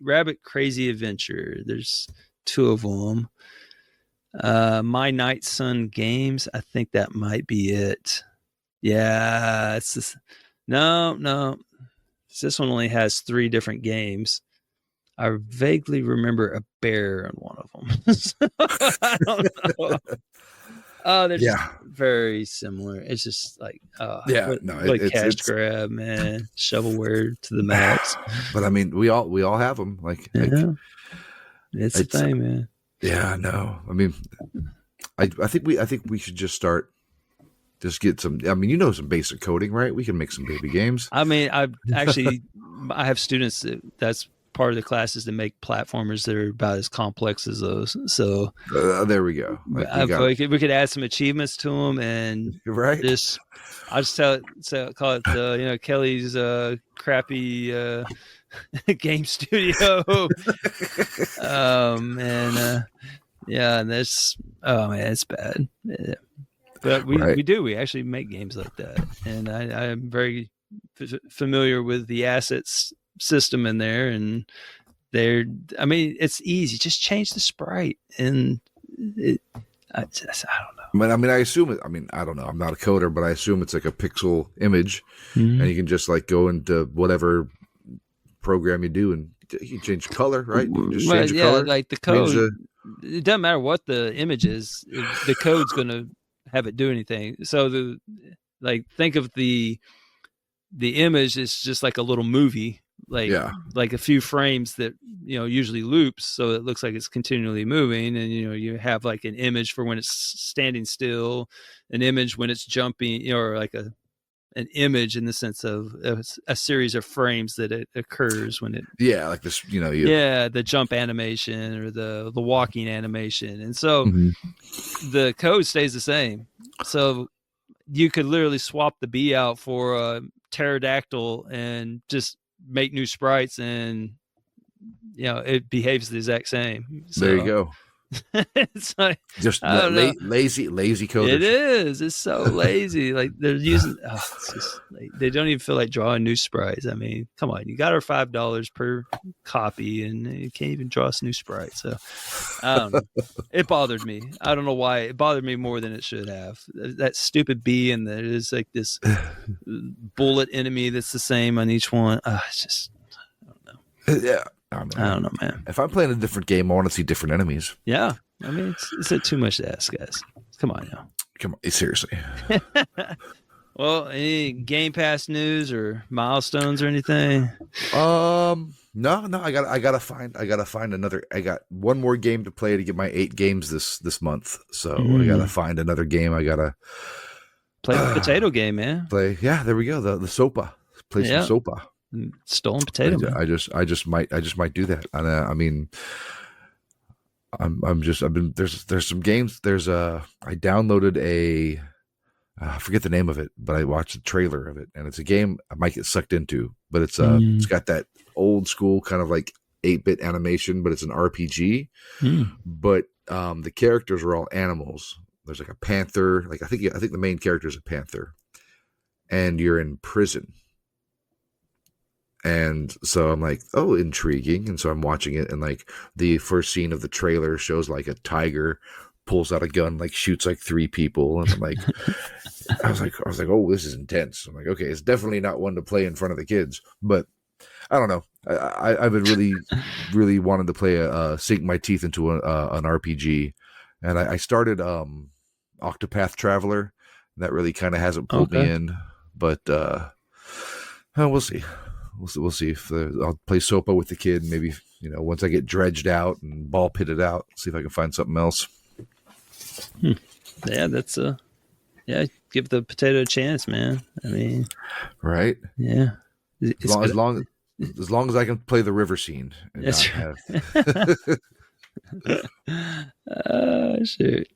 Adventure. There's 2 of them. My Night Sun Games. I think that might be it. Yeah, it's this. No. This one only has 3 different games. I vaguely remember a bear in one of them. So, I don't know. They're just very similar. It's just like, cash grab, man, shovelware to the max. But I mean, we all have them. It's a thing, man. Yeah, no. I mean, I think we should just start. Just get some. I mean, some basic coding, right? We can make some baby games. I mean, I have students that's part of the classes to make platformers that are about as complex as those. So there we go. We could add some achievements to them, and right. I'll just call it Kelly's crappy game studio. And that's it's bad. Yeah. But we actually make games like that, and I'm very familiar with the assets system in there, and it's easy. Just change the sprite, and I don't know. I mean, I assume it. I mean, I don't know. I'm not a coder, but I assume it's like a pixel image, and you can just go into whatever program you do, and you change color, right? You just change the color, like the code. it doesn't matter what the image is, the code's going to have it do anything. So think of the image is just like a little movie, like a few frames that usually loops, so it looks like it's continually moving. And you have like an image for when it's standing still, an image when it's jumping, or like an image in the sense of a series of frames that it occurs when it like this the jump animation or the walking animation. And so the code stays the same, so you could literally swap the bee out for a pterodactyl and just make new sprites, and it behaves the exact same. So there you go. It's like just lazy coders. It is. It's so lazy. Like they're using. It's just, they don't even feel like drawing new sprites. I mean, come on, you got our $5 per copy, and you can't even draw us new sprites. So I don't know. It bothered me. I don't know why. It bothered me more than it should have. That stupid bee, and there is like this bullet enemy that's the same on each one. It's just, I don't know. Yeah. I don't know, man. If I'm playing a different game, I want to see different enemies. Yeah. I mean, it's too much to ask, guys. Come on now. Come on, seriously. Well, any Game Pass news or milestones or anything? No. I gotta find another. I got one more game to play to get my 8 games this month. So I gotta find another game. I gotta play the potato game, man. Yeah, there we go. The Sopa. Play some Sopa. Stolen potato. I just might do that. And I mean, there's some games. I downloaded I forget the name of it, but I watched the trailer of it, and it's a game I might get sucked into. But it's it's got that old school kind of like 8-bit animation, but it's an RPG. But the characters are all animals. There's like a panther. Like I think the main character is a panther, and you're in prison. And so I'm like, oh, intriguing. And so I'm watching it, and like the first scene of the trailer shows like a tiger pulls out a gun, like shoots like 3 people. And I'm like, I was like, oh, this is intense. I'm like, okay, it's definitely not one to play in front of the kids, but I don't know. I've been really, really wanting to play sink my teeth into an RPG. And I started Octopath Traveler. That really kind of hasn't pulled me in, but we'll see. We'll see if I'll play Sopa with the kid. Maybe once I get dredged out and ball pitted out, see if I can find something else. Yeah, that's give the potato a chance, man. I mean, right? Yeah, as long as I can play the river scene. That's right. Shoot.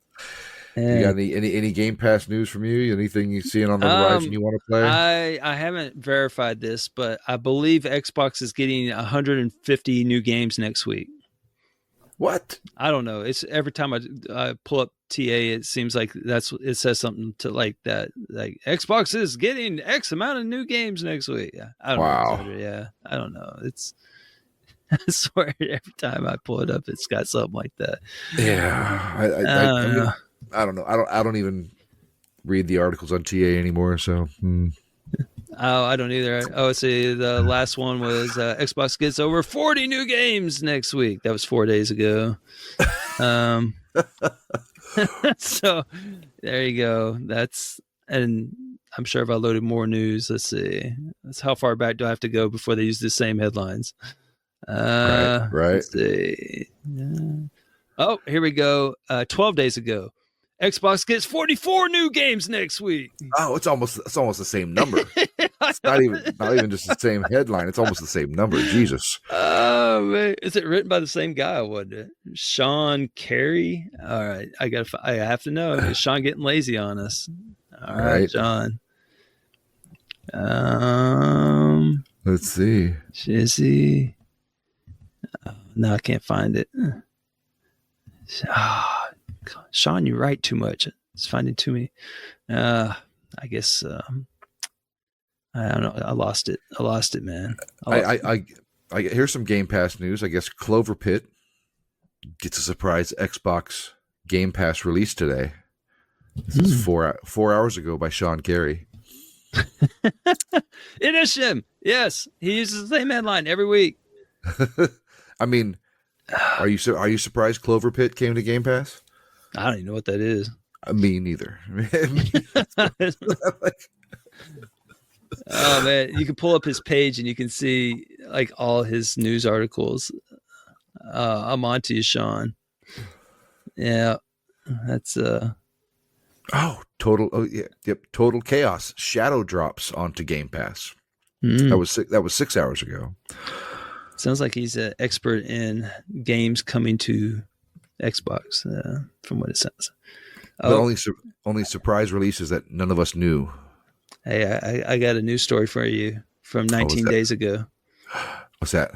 You got any Game Pass news from you? Anything you seeing on the horizon you want to play? I haven't verified this, but I believe Xbox is getting 150 new games next week. What? I don't know. It's every time I pull up TA, it seems like it says something to like that. Like Xbox is getting X amount of new games next week. Yeah, I don't know. Yeah, I don't know. I swear every time I pull it up, it's got something like that. Yeah, I don't know. I don't even read the articles on TA anymore. So. Oh, I don't either. Oh, see, the last one was Xbox gets over 40 new games next week. That was 4 days ago. So there you go. And I'm sure if I loaded more news, let's see. That's how far back do I have to go before they use the same headlines? Right. Let's see. Oh, here we go. 12 days ago. Xbox gets 44 new games next week. Oh, it's almost the same number. It's not even just the same headline. It's almost the same number. Jesus. Oh man, is it written by the same guy? What? Sean Carey? All right, I have to know. Is Sean getting lazy on us? All right, Sean. Let's see. Is he? No, I can't find it. Sean, you write too much. It's finding too many. I guess I don't know. I lost it, man. I here's some Game Pass news. I guess Clover Pit gets a surprise Xbox Game Pass release today. This is 4 hours ago by Sean Carey. It is him. Yes, he uses the same headline every week. I mean, Are you surprised Clover Pit came to Game Pass? I don't even know what that is. Me neither. Oh man, you can pull up his page and you can see like all his news articles. I'm on to you, Sean. Yeah, that's Total Chaos Shadow drops onto Game Pass. That was 6 hours ago. Sounds like he's an expert in games coming to Xbox, from what it sounds. But only surprise releases that none of us knew. Hey, I got a news story for you from 19 days ago. What's that?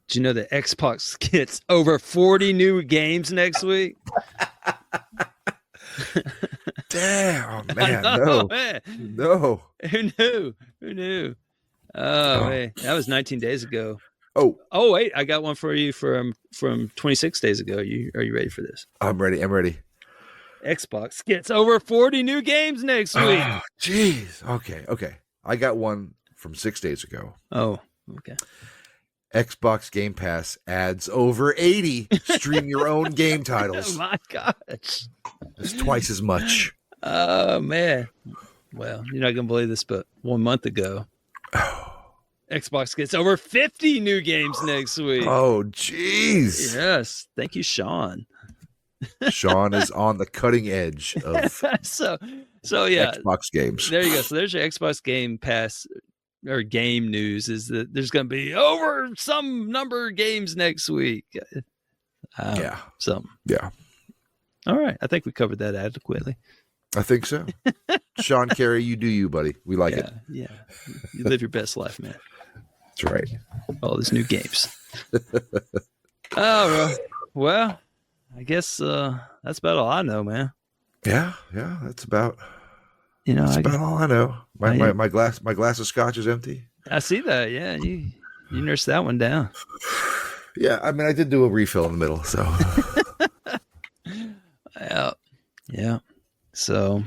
Did you know that Xbox gets over 40 new games next week? Damn, man. No. Who knew? Oh, man. That was 19 days ago. Oh, wait. I got one for you from 26 days ago. Are you ready for this? I'm ready. Xbox gets over 40 new games next week. Oh, jeez. Okay. I got one from 6 days ago. Oh, okay. Xbox Game Pass adds over 80 stream your own game titles. Oh my gosh. It's twice as much. Oh man. Well, you're not gonna believe this, but 1 month ago, Xbox gets over 50 new games next week. Oh jeez. Yes. Thank you, Sean. Sean is on the cutting edge of so yeah. Xbox games. There you go. So there's your Xbox Game Pass or game news, is that there's going to be over some number of games next week. Yeah. All right. I think we covered that adequately. I think so. Sean Carey, you do you, buddy. We like it. Yeah. You live your best life, man. That's right. All these new games. Well, I guess that's about all I know, man. Yeah, that's about all I know. My glass of scotch is empty. I see that. Yeah, you nursed that one down. Yeah, I mean, I did do a refill in the middle, so. Yeah. So,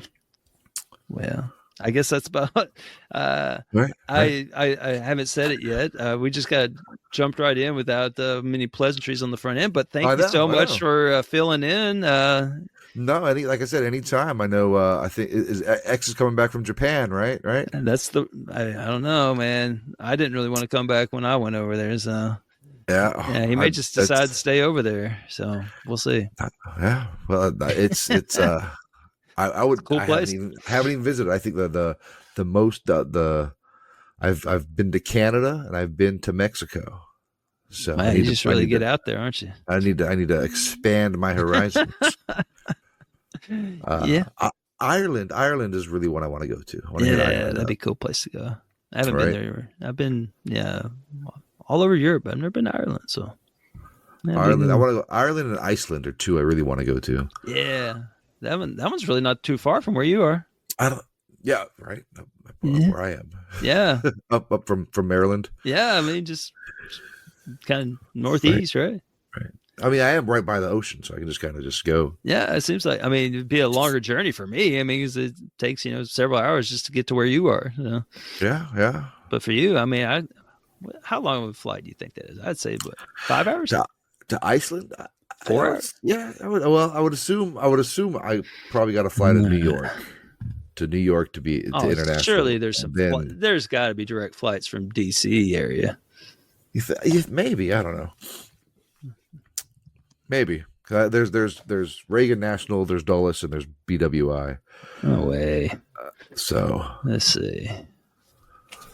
well, I guess that's about. Right. I haven't said it yet. We just got jumped right in without many pleasantries on the front end. But thank you so much for filling in. No, like I said, anytime. I know. I think X is coming back from Japan, right? And that's I don't know, man. I didn't really want to come back when I went over there, so. Yeah, he may just decide to stay over there. So we'll see. Yeah, well, it's I would. Cool place. Haven't even visited. I think the most I've been to Canada and I've been to Mexico. So man, you just really get out there, aren't you? I need to expand my horizons. Yeah, Ireland is really what I want to go to. That'd be a cool place to go. I haven't been there. I've been all over Europe. I've never been to Ireland, so Ireland. I want to go. Ireland and Iceland are two I really want to go to. Yeah, that one's really not too far from where you are. Yeah, right. Up where I am. Yeah, up from Maryland. Yeah, I mean just kind of northeast, right? Right. I mean, I am right by the ocean, so I can just go. Yeah, it seems like. I mean, it'd be a longer journey for me. I mean, because it takes several hours just to get to where you are. Yeah. But for you, I mean, how long of a flight do you think that is? I'd say 5 hours to Iceland. 4 hours. Yeah, I would assume I probably got a flight to New York. To New York to be international. Surely there's there's got to be direct flights from DC area. Maybe, I don't know. Maybe there's Reagan National, there's Dulles, and there's BWI. No way. So let's see.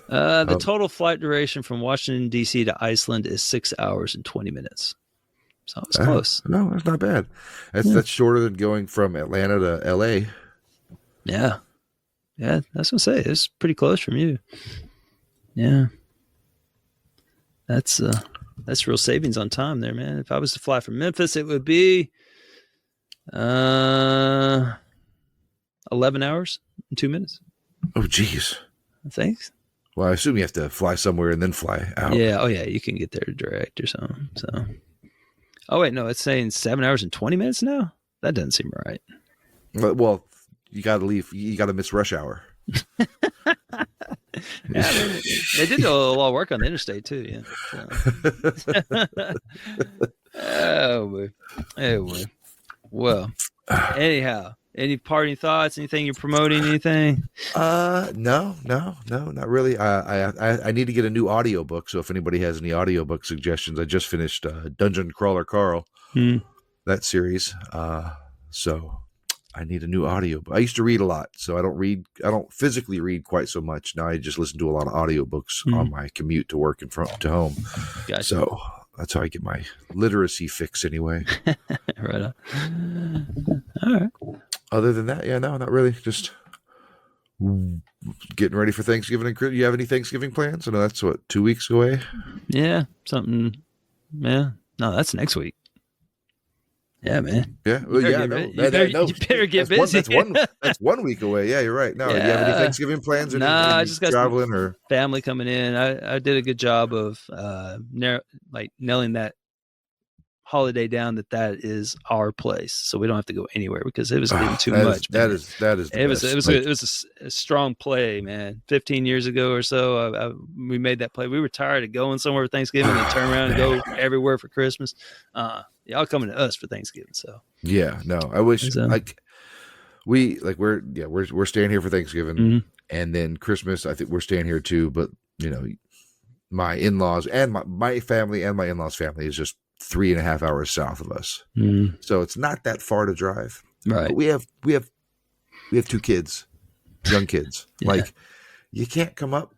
The total flight duration from Washington D.C. to Iceland is 6 hours and 20 minutes. So it's close. No, that's not bad. That's shorter than going from Atlanta to L.A. Yeah, that's what I say. It's pretty close from you. Yeah. That's real savings on time there, man. If I was to fly from Memphis, it would be 11 hours and 2 minutes. Oh, geez. I think. Well, I assume you have to fly somewhere and then fly out. Yeah. Oh, yeah. You can get there direct or something. So. Oh, wait. No, it's saying 7 hours and 20 minutes now? That doesn't seem right. Well, you got to leave. You got to miss rush hour. Yeah, I mean, they did do a lot of work on the interstate too. Yeah. So. Oh, boy. Anyway. Well, anyhow, any parting thoughts? Anything you're promoting? Anything? No, not really. I need to get a new audiobook. So if anybody has any audiobook suggestions, I just finished Dungeon Crawler Carl, that series. So I need a new audiobook. I used to read a lot, so I don't physically read quite so much. Now I just listen to a lot of audiobooks on my commute to work and from to home. Gotcha. So that's how I get my literacy fix anyway. Right on. All right. Other than that, yeah, no, not really. Just getting ready for Thanksgiving. And you have any Thanksgiving plans? I know that's 2 weeks away. Yeah, something. Yeah, no, that's next week. Yeah, man. Yeah, well, You yeah. better get busy. That's 1 week away. Yeah, you're right. No, do you have any Thanksgiving plans? Or I just got traveling or family coming in. I did a good job of nailing that holiday down that is our place, so we don't have to go anywhere because it was getting too much. That is. It was a strong play, man. 15 years ago or so, we made that play. We were tired of going somewhere for Thanksgiving and turn around and go everywhere for Christmas. Y'all coming to us for Thanksgiving, so yeah. No, I wish we're staying here for Thanksgiving, and then Christmas. I think we're staying here too. But my in-laws and my family and my in-laws' family is just 3.5 hours south of us, so it's not that far to drive. Right. But we have 2 kids, young kids. Yeah. Like, you can't come up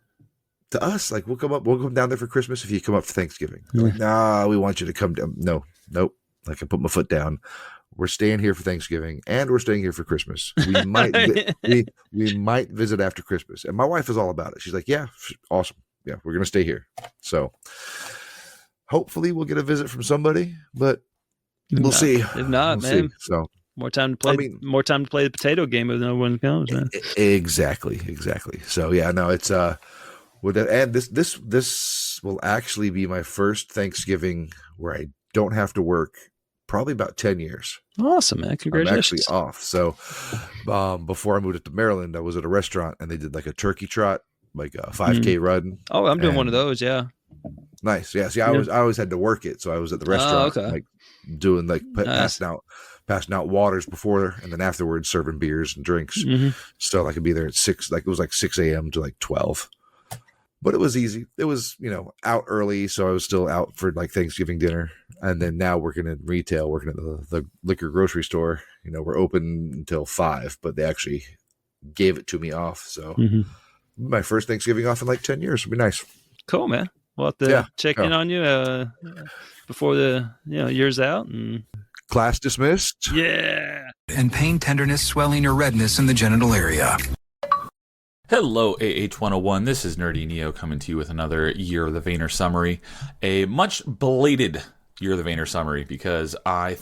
to us. Like, we'll come down there for Christmas if you come up for Thanksgiving. Like, nah, we want you to come down. Nope. Like, I put my foot down. We're staying here for Thanksgiving and we're staying here for Christmas. We might we might visit after Christmas. And my wife is all about it. She's like, yeah, awesome. Yeah, we're gonna stay here. So hopefully we'll get a visit from somebody, but we'll see. If not, man. See. So more time to play the potato game if no one comes, man. Exactly. So yeah, no, it's this will actually be my first Thanksgiving where I don't have to work probably about 10 years. Awesome, man. Congratulations. I'm actually off. So before I moved up to Maryland, I was at a restaurant and they did like a turkey trot, like a 5K run. Oh, I'm doing one of those. Yeah. Nice. Yeah. See, I always had to work it. So I was at the restaurant, like doing like passing out waters before and then afterwards serving beers and drinks. So I could be there at 6, like it was like 6 a.m. to like 12. But it was easy. It was, out early. So I was still out for like Thanksgiving dinner. And then now working in retail, working at the liquor grocery store, we're open until 5, but they actually gave it to me off. So my first Thanksgiving off in like 10 years would be nice. Cool, man. We'll have to check in on you before the year's out. And class dismissed. Yeah. And pain, tenderness, swelling, or redness in the genital area. Hello, AH101. This is Nerdy Neo coming to you with another Year of the Vayner summary. A much belated Year of the Vayner summary because I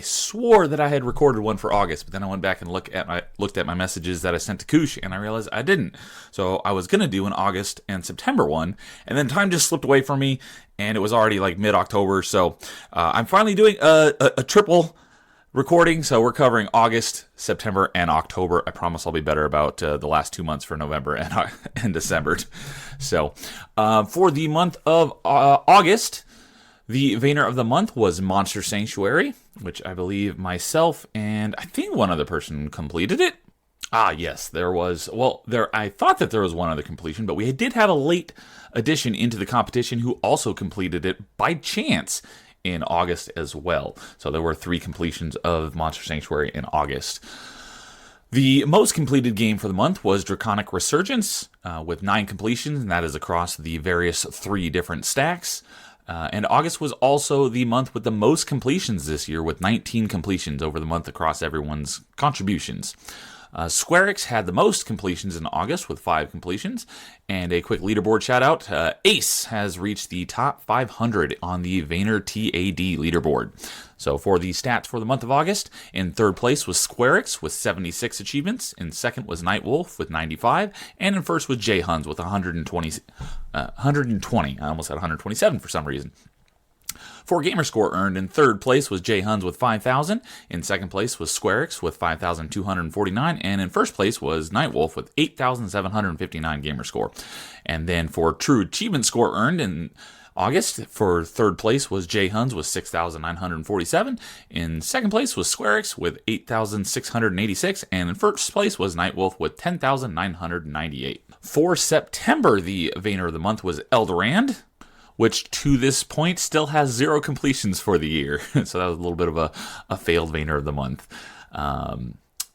swore that I had recorded one for August, but then I went back and looked at my messages that I sent to Koosh, and I realized I didn't. So I was going to do an August and September one, and then time just slipped away from me, and it was already like mid-October. So I'm finally doing a triple recording, so we're covering August, September, and October. I promise I'll be better about the last 2 months for November and December. So for the month of August, the Vayner of the month was Monster Sanctuary, which I believe myself and I think one other person completed it. Yes, there was. Well, I thought that there was one other completion, but we did have a late addition into the competition who also completed it by chance in August as well. So there were 3 completions of Monster Sanctuary in August. The most completed game for the month was Draconic Resurgence with 9 completions, and that is across the various 3 different stacks. And August was also the month with the most completions this year, with 19 completions over the month across everyone's contributions. Squarix had the most completions in August with 5 completions. And a quick leaderboard shout out, Ace has reached the top 500 on the Vayner TAD leaderboard. So for the stats for the month of August, in third place was Squarix with 76 achievements. In second was Nightwolf with 95. And in first was J Huns with 120. I almost had 127 for some reason. For gamer score earned, in third place was J Huns with 5,000. In second place was Squarix with 5,249. And in first place was Nightwolf with 8,759 gamer score. And then for true achievement score earned, in August, for third place was J Huns with 6,947. In second place was SquareX with 8,686. And in first place was Nightwolf with 10,998. For September, the Vayner of the Month was Eldorand, which to this point still has 0 completions for the year. So that was a little bit of a failed Vayner of the Month.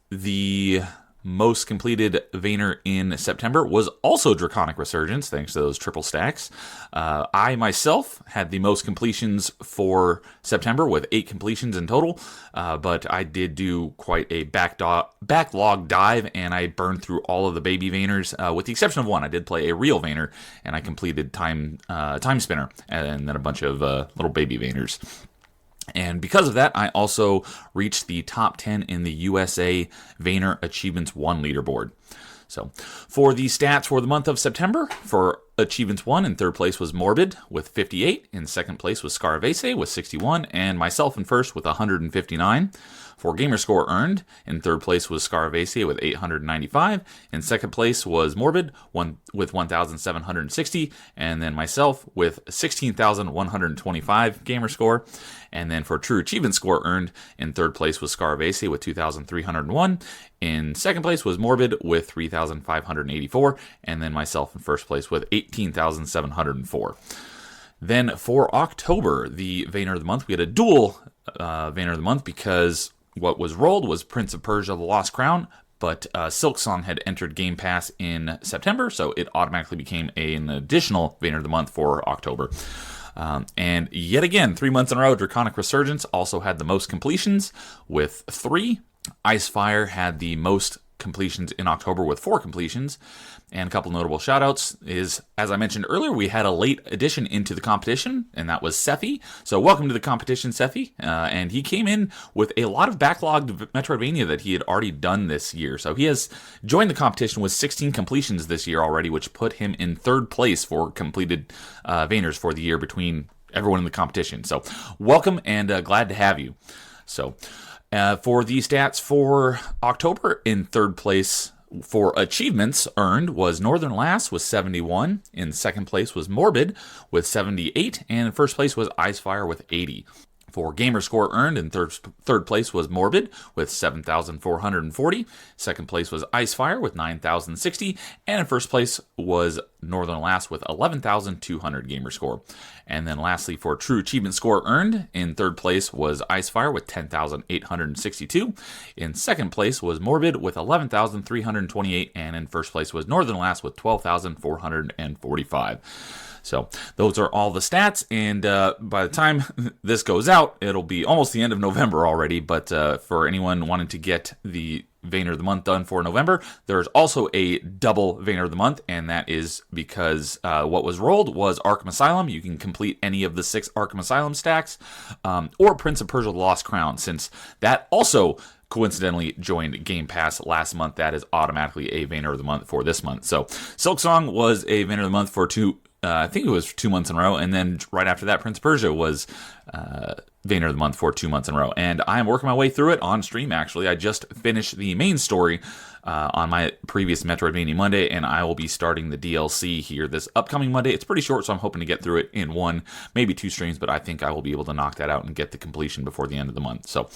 The most completed Vayner in September was also Draconic Resurgence, thanks to those triple stacks. I myself had the most completions for September with 8 completions in total, but I did do quite a backlog dive, and I burned through all of the baby Vayners, with the exception of one. I did play a real Vayner, and I completed Time Spinner, and then a bunch of little baby Vayners. And because of that, I also reached the top 10 in the USA Vayner Achievements 1 leaderboard. So, for the stats for the month of September, for Achievements 1, in third place was Morbid with 58. In second place was Scarvese with 61. And myself in first with 159. For gamer score earned, in third place was Scarvese with 895. In second place was Morbid with 1,760. And then myself with 16,125 gamer score. And then for true achievement score earned, in third place was Scarvese with 2,301. In second place was Morbid with 3,584. And then myself in first place with 18,704. Then for October, the Vayner of the Month, we had a dual Vayner of the Month because what was rolled was Prince of Persia: The Lost Crown, but Silksong had entered Game Pass in September, so it automatically became an additional Vayner of the Month for October. And yet again, 3 months in a row, Draconic Resurgence also had the most completions with 3. Icefire had the most completions in October with 4 completions. And a couple notable shoutouts is, as I mentioned earlier, we had a late addition into the competition, and that was Sephi. So welcome to the competition, Sephi. And he came in with a lot of backlogged Metroidvania that he had already done this year. So he has joined the competition with 16 completions this year already, which put him in third place for completed Vayners for the year between everyone in the competition. So welcome, and glad to have you. So for the stats for October, in third place for achievements earned was Northern Lass with 71. In second place was Morbid with 78. And in first place was Icefire with 80. For gamer score earned, in third place was Morbid with 7,440. Second place was Icefire with 9,060. And in first place was Northern Lass with 11,200 gamer score. And then lastly, for true achievement score earned, in third place was Icefire with 10,862. In second place was Morbid with 11,328. And in first place was Northern Lass with 12,445. So those are all the stats, and by the time this goes out, it'll be almost the end of November already. But for anyone wanting to get the Vayner of the Month done for November, there's also a double Vayner of the Month, and that is because what was rolled was Arkham Asylum. You can complete any of the 6 Arkham Asylum stacks, or Prince of Persia: The Lost Crown, since that also coincidentally joined Game Pass last month. That is automatically a Vayner of the Month for this month. So Silksong was a Vayner of the Month for I think it was 2 months in a row, and then right after that, Prince of Persia was Vayner of the Month for 2 months in a row. And I am working my way through it on stream, actually. I just finished the main story on my previous Metroidvania Monday, and I will be starting the DLC here this upcoming Monday. It's pretty short, so I'm hoping to get through it in 1, maybe 2 streams, but I think I will be able to knock that out and get the completion before the end of the month. So,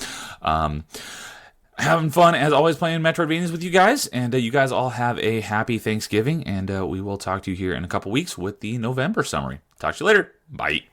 having fun, as always, playing Metroidvanias with you guys, and you guys all have a happy Thanksgiving, and we will talk to you here in a couple weeks with the November summary. Talk to you later. Bye.